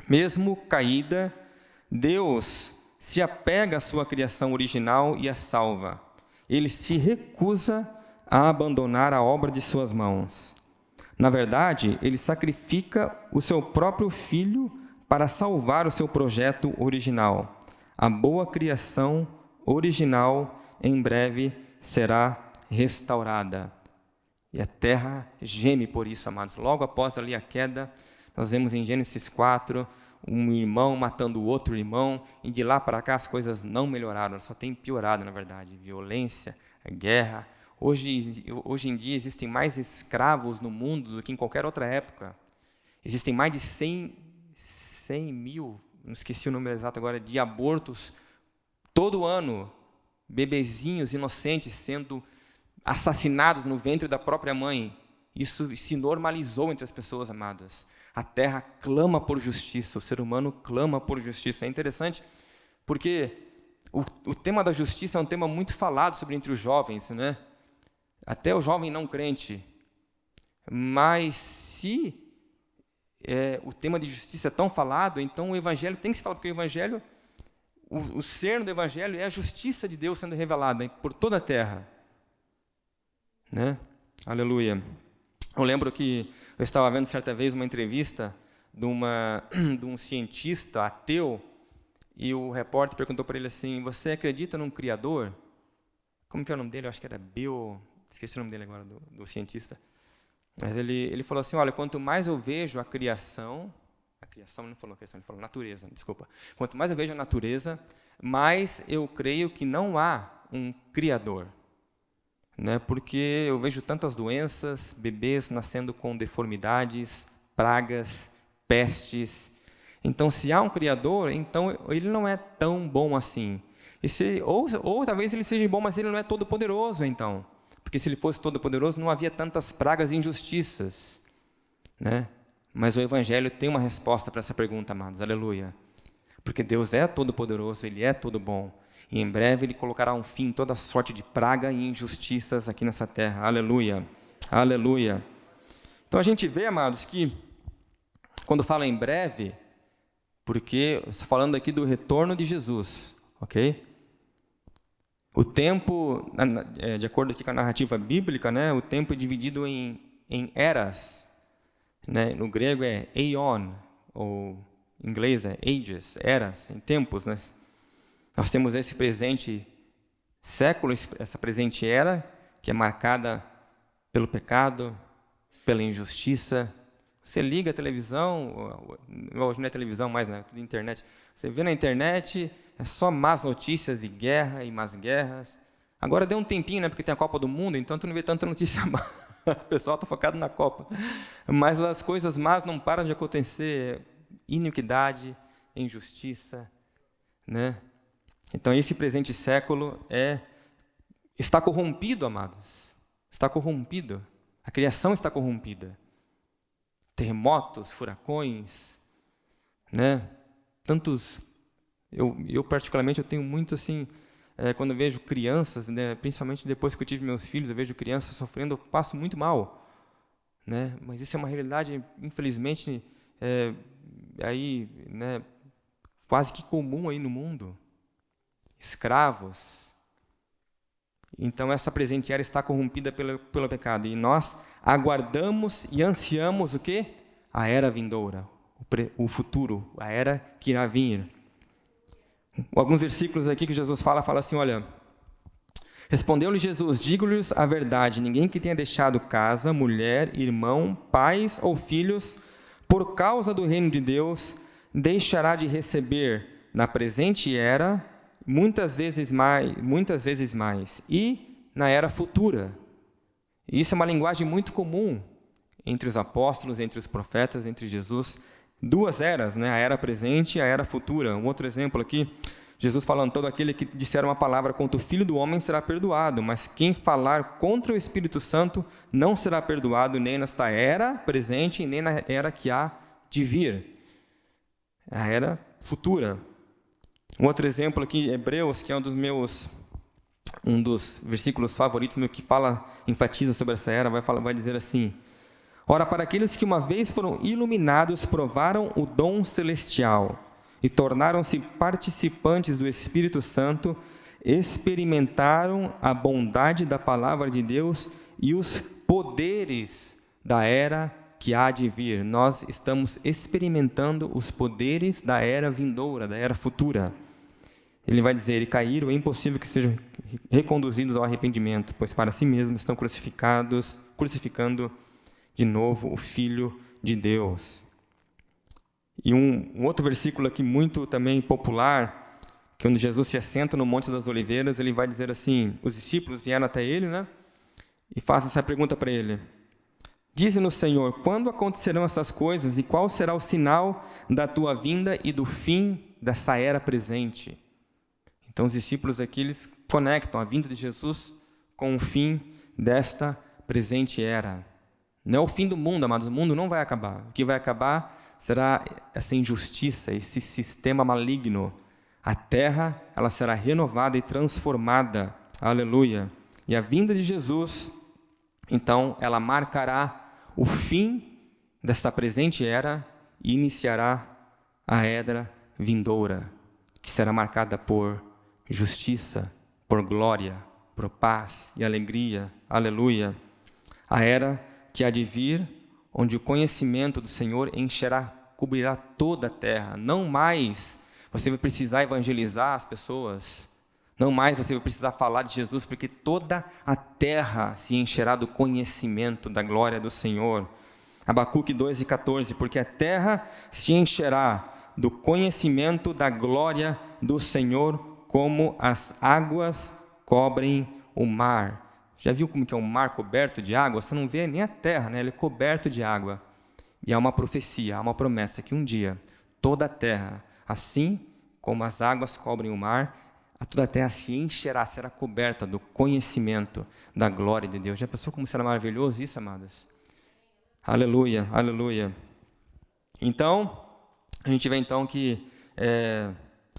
Speaker 1: mesmo caída, Deus se apega à sua criação original e a salva. Ele se recusa a abandonar a obra de suas mãos. Na verdade, ele sacrifica o seu próprio filho para salvar o seu projeto original. A boa criação original, em breve, será restaurada. E a terra geme por isso, amados. Logo após ali a queda, nós vemos em Gênesis 4, um irmão matando o outro irmão, e de lá para cá as coisas não melhoraram, só tem piorado, na verdade. Violência, guerra. Hoje em dia existem mais escravos no mundo do que em qualquer outra época. Existem mais de 100 mil, não esqueci o número exato agora, de abortos todo ano. Bebezinhos inocentes sendo assassinados no ventre da própria mãe. Isso se normalizou entre as pessoas, amadas. A terra clama por justiça, o ser humano clama por justiça. É interessante porque o tema da justiça é um tema muito falado sobre entre os jovens, né? Até o jovem não crente. Mas se o tema de justiça é tão falado, então o Evangelho tem que se falar, porque o Evangelho, o cerne do Evangelho é a justiça de Deus sendo revelada por toda a terra, né? Aleluia. Eu lembro que eu estava vendo certa vez uma entrevista de um cientista ateu, e o repórter perguntou para ele assim, você acredita num Criador? Como que é o nome dele? Eu acho que era esqueci o nome dele agora, do cientista. Mas ele falou assim, olha, quanto mais eu vejo a criação não falou criação, ele falou natureza, desculpa. Quanto mais eu vejo a natureza, mais eu creio que não há um Criador. Né? Porque eu vejo tantas doenças, bebês nascendo com deformidades, pragas, pestes. Então, se há um Criador, então ele não é tão bom assim. Ou talvez ele seja bom, mas ele não é todo poderoso, então. Porque se ele fosse todo poderoso, não havia tantas pragas e injustiças, né? Mas o Evangelho tem uma resposta para essa pergunta, amados. Aleluia. Porque Deus é todo poderoso, Ele é todo bom. E em breve Ele colocará um fim em toda sorte de praga e injustiças aqui nessa terra. Aleluia. Aleluia. Então a gente vê, amados, que quando fala em breve, porque estou falando aqui do retorno de Jesus, ok? O tempo, de acordo aqui com a narrativa bíblica, né, o tempo é dividido em eras, né? No grego é aion, ou em inglês é ages, eras, em tempos, né? Nós temos esse presente século, essa presente era, que é marcada pelo pecado, pela injustiça, Você liga a televisão, hoje não é televisão mais, né? Tudo internet. Você vê na internet, é só más notícias e guerra e más guerras. Agora deu um tempinho, né? Porque tem a Copa do Mundo, então tu não vê tanta notícia má. O pessoal está focado na Copa. Mas as coisas más não param de acontecer. Iniquidade, injustiça, né? Então, esse presente século está corrompido, amados. Está corrompido. A criação está corrompida. Terremotos, furacões, né? Tantos. Eu particularmente, eu tenho muito assim, quando eu vejo crianças, né? Principalmente depois que eu tive meus filhos, eu vejo crianças sofrendo, eu passo muito mal, né? Mas isso é uma realidade, infelizmente, aí, né? Quase que comum aí no mundo. Escravos. Então, essa presente era está corrompida pelo pecado. E nós aguardamos e ansiamos o quê? A era vindoura, o futuro, a era que irá vir. Alguns versículos aqui que Jesus fala assim, olha... Respondeu-lhe Jesus, digo-lhes a verdade, ninguém que tenha deixado casa, mulher, irmão, pais ou filhos, por causa do reino de Deus, deixará de receber na presente era muitas vezes mais, e na era futura. Isso é uma linguagem muito comum entre os apóstolos, entre os profetas, entre Jesus. Duas eras, né? A era presente e a era futura. Um outro exemplo aqui, Jesus falando, todo aquele que disser uma palavra contra o Filho do Homem será perdoado, mas quem falar contra o Espírito Santo não será perdoado nem nesta era presente, nem na era que há de vir. A era futura. Um outro exemplo aqui, Hebreus, que é um dos versículos favoritos meu, que enfatiza sobre essa era, vai dizer assim: ora, para aqueles que uma vez foram iluminados, provaram o dom celestial e tornaram-se participantes do Espírito Santo, experimentaram a bondade da palavra de Deus e os poderes da era que há de vir. Nós estamos experimentando os poderes da era vindoura, da era futura. Ele vai dizer, e caíram, é impossível que sejam reconduzidos ao arrependimento, pois para si mesmos estão crucificando de novo o Filho de Deus. E um outro versículo aqui muito também popular, que quando Jesus se assenta no Monte das Oliveiras, ele vai dizer assim, os discípulos vieram até ele, né? E fazem essa pergunta para ele. Dize-nos, Senhor, quando acontecerão essas coisas e qual será o sinal da tua vinda e do fim dessa era presente? Então, os discípulos aqui, eles conectam a vinda de Jesus com o fim desta presente era. Não é o fim do mundo, amados, o mundo não vai acabar. O que vai acabar será essa injustiça, esse sistema maligno. A terra, ela será renovada e transformada. Aleluia. E a vinda de Jesus, então, ela marcará o fim desta presente era e iniciará a era vindoura, que será marcada por justiça, por glória, por paz e alegria. Aleluia. A era que há de vir, onde o conhecimento do Senhor cobrirá toda a terra. Não mais você vai precisar evangelizar as pessoas. Não mais você vai precisar falar de Jesus, porque toda a terra se encherá do conhecimento da glória do Senhor. Abacuque 2:14, porque a terra se encherá do conhecimento da glória do Senhor, como as águas cobrem o mar. Já viu como que é um mar coberto de água? Você não vê nem a terra, né? Ele é coberto de água. E há uma profecia, há uma promessa que um dia toda a terra, assim como as águas cobrem o mar, toda a terra se encherá, será coberta do conhecimento da glória de Deus. Já pensou como será maravilhoso isso, amados? Aleluia, aleluia. Então, a gente vê então que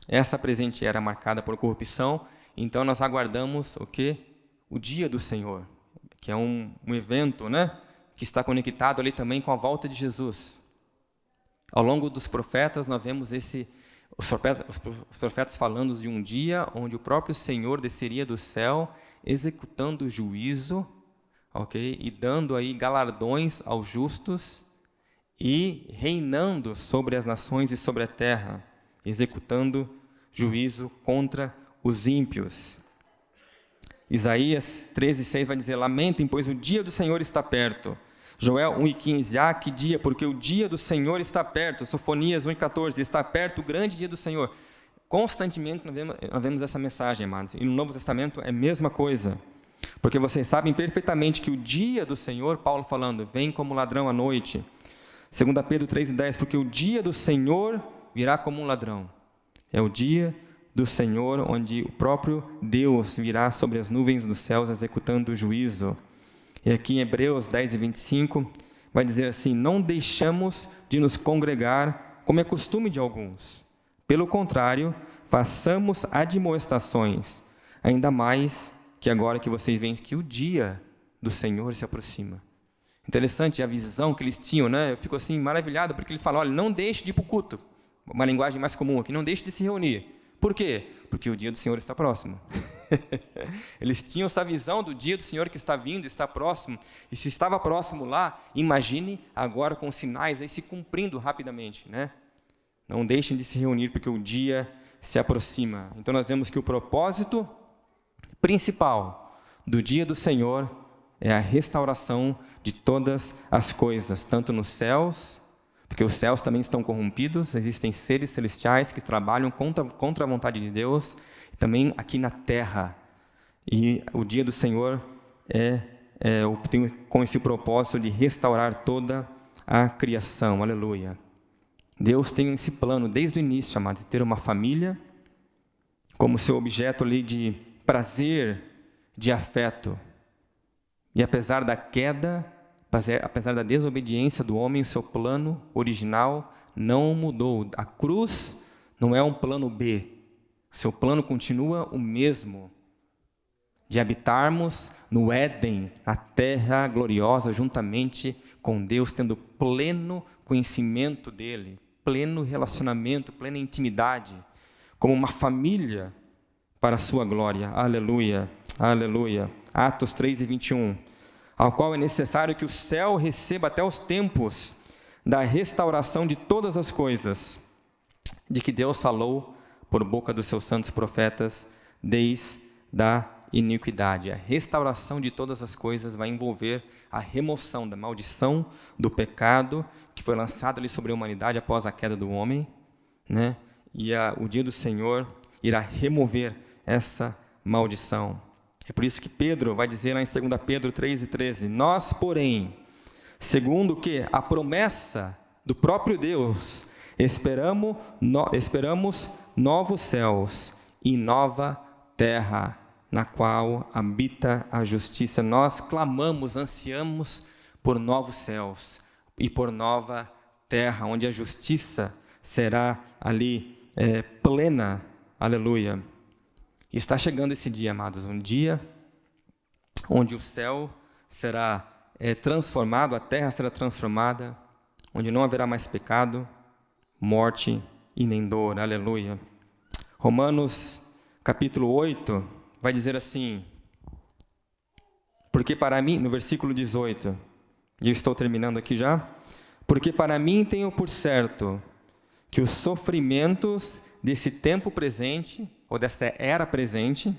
Speaker 1: essa presente era marcada por corrupção, então nós aguardamos o quê? O dia do Senhor, que é um evento, né? Que está conectado ali também com a volta de Jesus. Ao longo dos profetas, nós vemos os profetas falando de um dia onde o próprio Senhor desceria do céu, executando o juízo, ok? E dando aí galardões aos justos e reinando sobre as nações e sobre a terra, executando juízo contra os ímpios. Isaías 13:6 vai dizer, lamentem, pois o dia do Senhor está perto. Joel 1,15, ah, que dia, porque o dia do Senhor está perto. Sofonias 1,14, está perto o grande dia do Senhor. Constantemente nós vemos essa mensagem, amados. E no Novo Testamento é a mesma coisa. Porque vocês sabem perfeitamente que o dia do Senhor, Paulo falando, vem como ladrão à noite. 2 Pedro 3,10, porque o dia do Senhor virá como um ladrão. É o dia do Senhor, onde o próprio Deus virá sobre as nuvens dos céus, executando o juízo. E aqui em Hebreus 10:25, vai dizer assim, não deixamos de nos congregar, como é costume de alguns. Pelo contrário, façamos admoestações, ainda mais que agora que vocês veem que o dia do Senhor se aproxima. Interessante a visão que eles tinham, né? Eu fico assim maravilhado, porque eles falam, olha, não deixe de ir para o culto. Uma linguagem mais comum aqui, não deixe de se reunir. Por quê? Porque o dia do Senhor está próximo. Eles tinham essa visão do dia do Senhor que está vindo, está próximo. E se estava próximo lá, imagine agora com os sinais aí se cumprindo rapidamente, né? Não deixem de se reunir, porque o dia se aproxima. Então nós vemos que o propósito principal do dia do Senhor é a restauração de todas as coisas, tanto nos céus, porque os céus também estão corrompidos, existem seres celestiais que trabalham contra a vontade de Deus, e também aqui na terra. E o dia do Senhor tem com esse propósito de restaurar toda a criação. Aleluia. Deus tem esse plano desde o início, amados, de ter uma família como seu objeto ali de prazer, de afeto. E apesar da queda, apesar da desobediência do homem, o seu plano original não mudou. A cruz não é um plano B. Seu plano continua o mesmo, de habitarmos no Éden, na terra gloriosa, juntamente com Deus, tendo pleno conhecimento dEle, pleno relacionamento, plena intimidade, como uma família para a sua glória. Aleluia, aleluia. Atos 3:21, ao qual é necessário que o céu receba até os tempos da restauração de todas as coisas, de que Deus falou por boca dos seus santos profetas desde a iniquidade. A restauração de todas as coisas vai envolver a remoção da maldição, do pecado, que foi lançado ali sobre a humanidade após a queda do homem, né? E o dia do Senhor irá remover essa maldição. É por isso que Pedro vai dizer lá em 2 Pedro 3:13, nós, porém, segundo o que? A promessa do próprio Deus, esperamos novos céus e nova terra, na qual habita a justiça. Nós clamamos, ansiamos por novos céus e por nova terra, onde a justiça será ali plena. Aleluia. E está chegando esse dia, amados, um dia onde o céu será transformado, a terra será transformada, onde não haverá mais pecado, morte e nem dor. Aleluia. Romanos capítulo 8 vai dizer assim, porque para mim, no versículo 18, e eu estou terminando aqui já, porque para mim tenho por certo que os sofrimentos desse tempo presente, ou dessa era presente,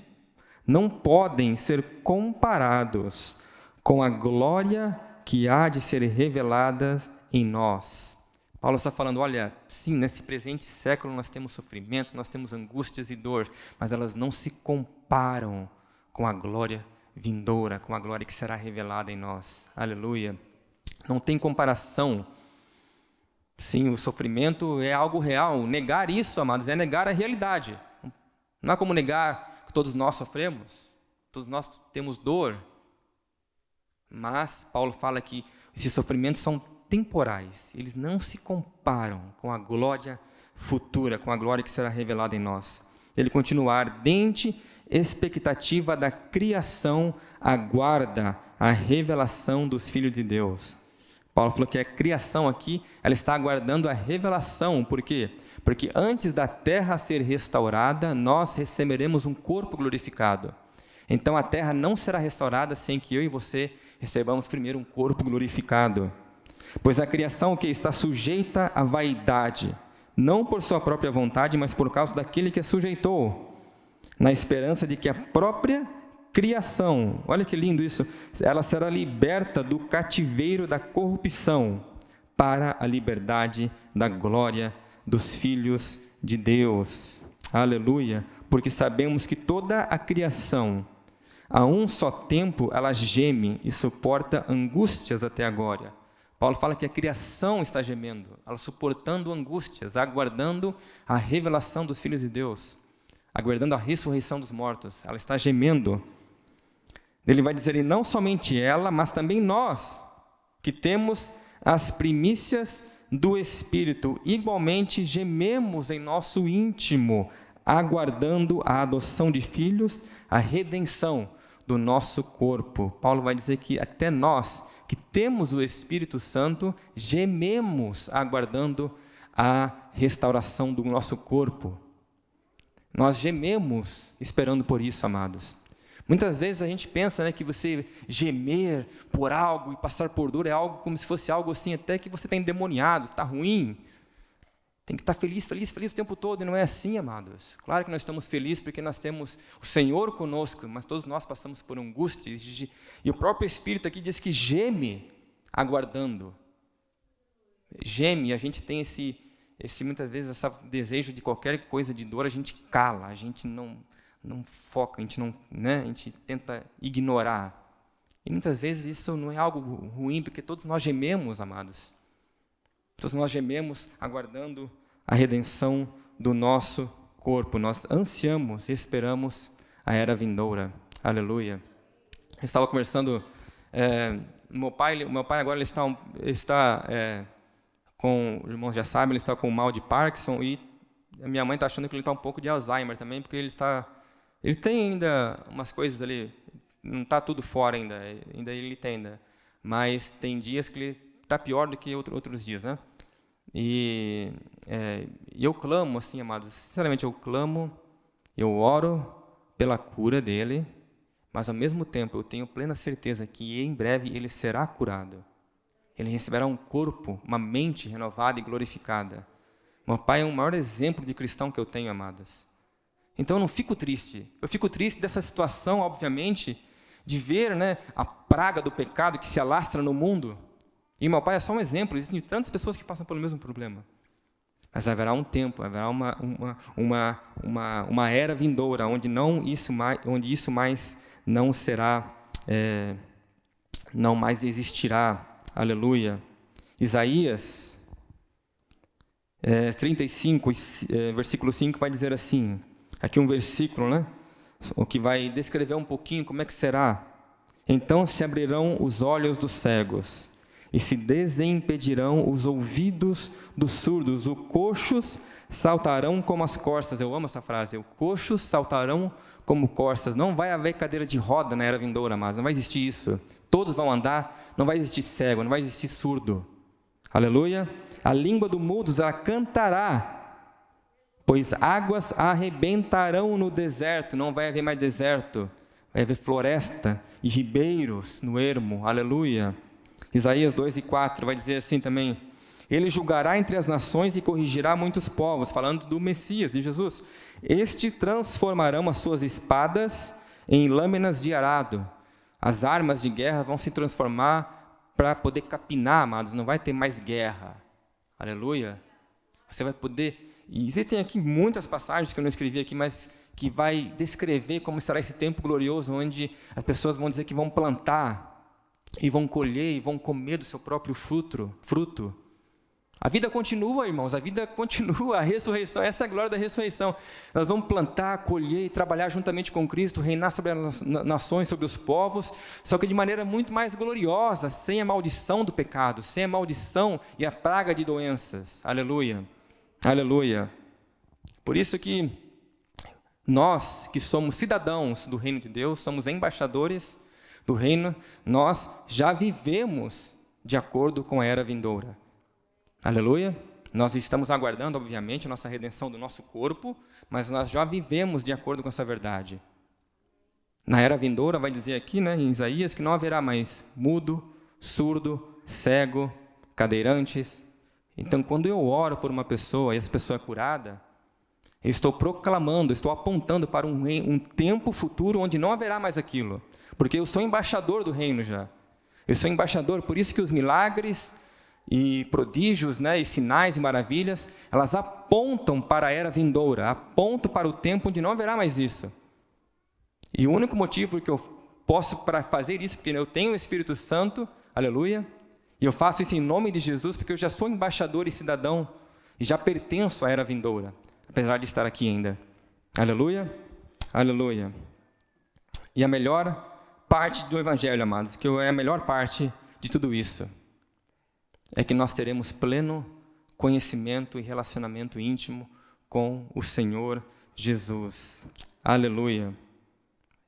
Speaker 1: não podem ser comparados com a glória que há de ser revelada em nós. Paulo está falando, olha, sim, nesse presente século nós temos sofrimento, nós temos angústias e dor, mas elas não se comparam com a glória vindoura, com a glória que será revelada em nós. Aleluia. Não tem comparação. Sim, o sofrimento é algo real. Negar isso, amados, é negar a realidade. Não é como negar que todos nós sofremos, todos nós temos dor. Mas Paulo fala que esses sofrimentos são temporais. Eles não se comparam com a glória futura, com a glória que será revelada em nós. Ele continua, a ardente expectativa da criação aguarda a revelação dos filhos de Deus. Paulo falou que a criação aqui, ela está aguardando a revelação. Por quê? Porque antes da terra ser restaurada, nós receberemos um corpo glorificado. Então a terra não será restaurada sem que eu e você recebamos primeiro um corpo glorificado. Pois a criação que está sujeita à vaidade, não por sua própria vontade, mas por causa daquele que a sujeitou, na esperança de que a própria criação, olha que lindo isso, ela será liberta do cativeiro da corrupção para a liberdade da glória dos filhos de Deus. Aleluia! Porque sabemos que toda a criação, a um só tempo, ela geme e suporta angústias até agora. Paulo fala que a criação está gemendo, ela suportando angústias, aguardando a revelação dos filhos de Deus, aguardando a ressurreição dos mortos. Ela está gemendo. Ele vai dizer, e não somente ela, mas também nós, que temos as primícias do Espírito, igualmente gememos em nosso íntimo, aguardando a adoção de filhos, a redenção do nosso corpo. Paulo vai dizer que até nós, que temos o Espírito Santo, gememos aguardando a restauração do nosso corpo. Nós gememos esperando por isso, amados. Muitas vezes a gente pensa, que você gemer por algo e passar por dor é algo como se fosse algo assim, até que você está endemoniado, está ruim. Tem que estar feliz o tempo todo, e não é assim, amados. Claro que nós estamos felizes porque nós temos o Senhor conosco, mas todos nós passamos por angústias, e o próprio Espírito aqui diz que geme aguardando. Geme, a gente tem esse muitas vezes, esse desejo de qualquer coisa de dor, a gente cala, a gente não foca, a gente tenta ignorar. E muitas vezes isso não é algo ruim, porque todos nós gememos, amados. Todos nós gememos aguardando a redenção do nosso corpo. Nós ansiamos e esperamos a era vindoura. Aleluia. Eu estava conversando, meu pai agora ele está com, os irmãos já sabem, ele está com mal de Parkinson, e a minha mãe está achando que ele está um pouco de Alzheimer também, porque ele tem ainda umas coisas ali, não está tudo fora ainda ele tem ainda, mas tem dias que ele está pior do que outros dias, né? E eu clamo, assim, amados, sinceramente eu oro pela cura dele, mas ao mesmo tempo eu tenho plena certeza que em breve ele será curado. Ele receberá um corpo, uma mente renovada e glorificada. Meu pai é o maior exemplo de cristão que eu tenho, amados. Então eu não fico triste. Eu fico triste dessa situação, obviamente, de ver, a praga do pecado que se alastra no mundo. E meu pai é só um exemplo, existem tantas pessoas que passam pelo mesmo problema. Mas haverá um tempo, haverá uma era vindoura, onde isso mais não será, não mais existirá. Aleluia. Isaías 35, versículo 5, vai dizer assim, aqui um versículo, o que vai descrever um pouquinho como é que será. Então se abrirão os olhos dos cegos, e se desimpedirão os ouvidos dos surdos, os coxos saltarão como as corças. Eu amo essa frase, os coxos saltarão como corças. Não vai haver cadeira de roda na era vindoura, mas não vai existir isso. Todos vão andar, não vai existir cego, não vai existir surdo. Aleluia. A língua do mudo ela cantará, pois águas arrebentarão no deserto. Não vai haver mais deserto, vai haver floresta e ribeiros no ermo. Aleluia. Isaías 2:4 vai dizer assim também, ele julgará entre as nações e corrigirá muitos povos, falando do Messias, de Jesus. Este transformarão as suas espadas em lâminas de arado. As armas de guerra vão se transformar para poder capinar, amados, não vai ter mais guerra. Aleluia. Você vai poder... E existem aqui muitas passagens que eu não escrevi aqui, mas que vai descrever como será esse tempo glorioso, onde as pessoas vão dizer que vão plantar, e vão colher, e vão comer do seu próprio fruto. A vida continua, irmãos, a vida continua, a ressurreição, essa é a glória da ressurreição. Nós vamos plantar, colher e trabalhar juntamente com Cristo, reinar sobre as nações, sobre os povos, só que de maneira muito mais gloriosa, sem a maldição do pecado, sem a maldição e a praga de doenças. Aleluia, aleluia. Por isso que nós, que somos cidadãos do reino de Deus, somos embaixadores do reino, nós já vivemos de acordo com a era vindoura. Aleluia. Nós estamos aguardando, obviamente, a nossa redenção do nosso corpo, mas nós já vivemos de acordo com essa verdade. Na era vindoura, vai dizer aqui, em Isaías, que não haverá mais mudo, surdo, cego, cadeirantes. Então, quando eu oro por uma pessoa e essa pessoa é curada, Eu estou proclamando, estou apontando para um tempo futuro onde não haverá mais aquilo. Porque eu sou embaixador do reino já. Eu sou embaixador, por isso que os milagres e prodígios, né, e sinais e maravilhas, elas apontam para a era vindoura, apontam para o tempo onde não haverá mais isso. E o único motivo que eu posso para fazer isso, porque eu tenho o Espírito Santo, aleluia, e eu faço isso em nome de Jesus, porque eu já sou embaixador e cidadão, e já pertenço à era vindoura, apesar de estar aqui ainda. Aleluia, aleluia. E a melhor parte do Evangelho, amados, que é a melhor parte de tudo isso, é que nós teremos pleno conhecimento e relacionamento íntimo com o Senhor Jesus. Aleluia.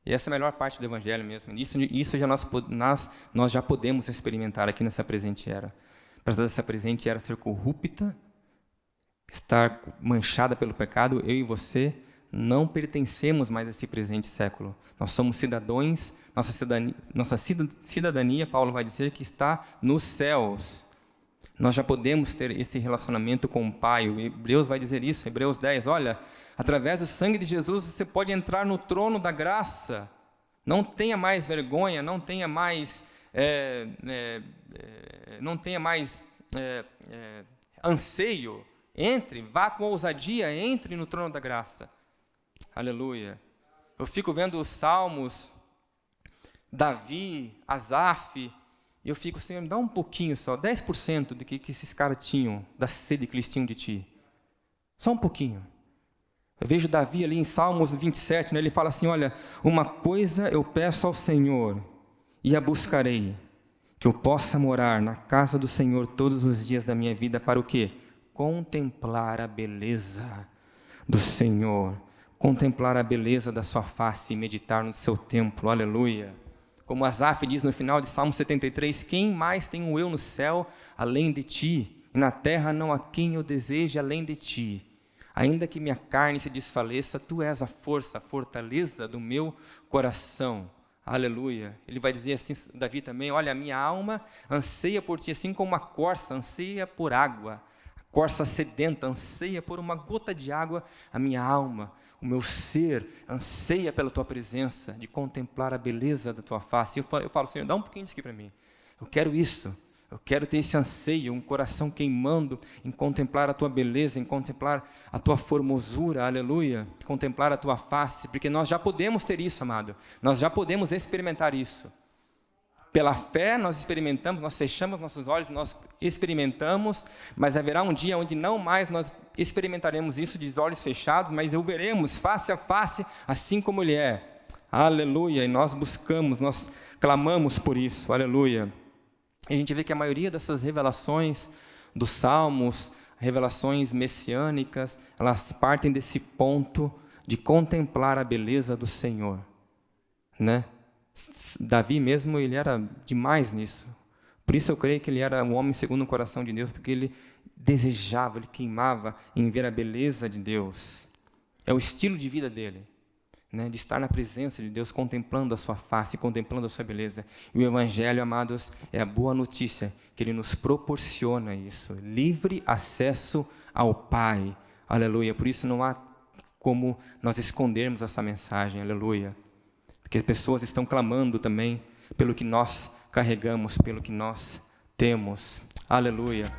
Speaker 1: E essa é a melhor parte do Evangelho mesmo. Isso já nós já podemos experimentar aqui nessa presente era. Apesar dessa presente era ser corrupta, estar manchada pelo pecado, eu e você não pertencemos mais a esse presente século. Nós somos cidadãos, nossa cidadania, Paulo vai dizer, que está nos céus. Nós já podemos ter esse relacionamento com o Pai. O Hebreus vai dizer isso, Hebreus 10. Olha, através do sangue de Jesus, você pode entrar no trono da graça. Não tenha mais vergonha, não tenha mais anseio. Entre, vá com ousadia, entre no trono da graça. Aleluia. Eu fico vendo os salmos, Davi, Asaf, e eu fico, Senhor, me dá um pouquinho só, 10% do que esses caras tinham, da sede que eles tinham de Ti. Só um pouquinho. Eu vejo Davi ali em Salmos 27, né, ele fala assim, olha, uma coisa eu peço ao Senhor, e a buscarei, que eu possa morar na casa do Senhor todos os dias da minha vida, para o quê? Contemplar a beleza do Senhor, contemplar a beleza da sua face e meditar no seu templo, aleluia. Como Asaf diz no final de Salmo 73, quem mais tenho eu no céu além de ti? E na terra não há quem eu deseje além de ti. Ainda que minha carne se desfaleça, tu és a força, a fortaleza do meu coração. Aleluia. Ele vai dizer assim, Davi também, olha, a minha alma anseia por ti, assim como uma corça anseia por água. A corça sedenta anseia por uma gota de água, a minha alma. O meu ser anseia pela tua presença, de contemplar a beleza da tua face. Eu falo, Senhor, dá um pouquinho disso aqui para mim. Eu quero isso. Eu quero ter esse anseio, um coração queimando em contemplar a tua beleza, em contemplar a tua formosura, aleluia. Contemplar a tua face, porque nós já podemos ter isso, amado. Nós já podemos experimentar isso. Pela fé nós experimentamos, nós fechamos nossos olhos, nós experimentamos, mas haverá um dia onde não mais nós experimentaremos isso de olhos fechados, mas o veremos face a face, assim como Ele é. Aleluia, e nós buscamos, nós clamamos por isso, aleluia. E a gente vê que a maioria dessas revelações dos salmos, revelações messiânicas, elas partem desse ponto de contemplar a beleza do Senhor, né? Davi mesmo, ele era demais nisso. Por isso eu creio que ele era um homem segundo o coração de Deus, porque ele desejava, ele queimava em ver a beleza de Deus. É o estilo de vida dele, né? De estar na presença de Deus, contemplando a sua face, contemplando a sua beleza. E o Evangelho, amados, é a boa notícia, que ele nos proporciona isso, livre acesso ao Pai. Aleluia. Por isso não há como nós escondermos essa mensagem, aleluia. Porque pessoas estão clamando também pelo que nós carregamos, pelo que nós temos. Aleluia.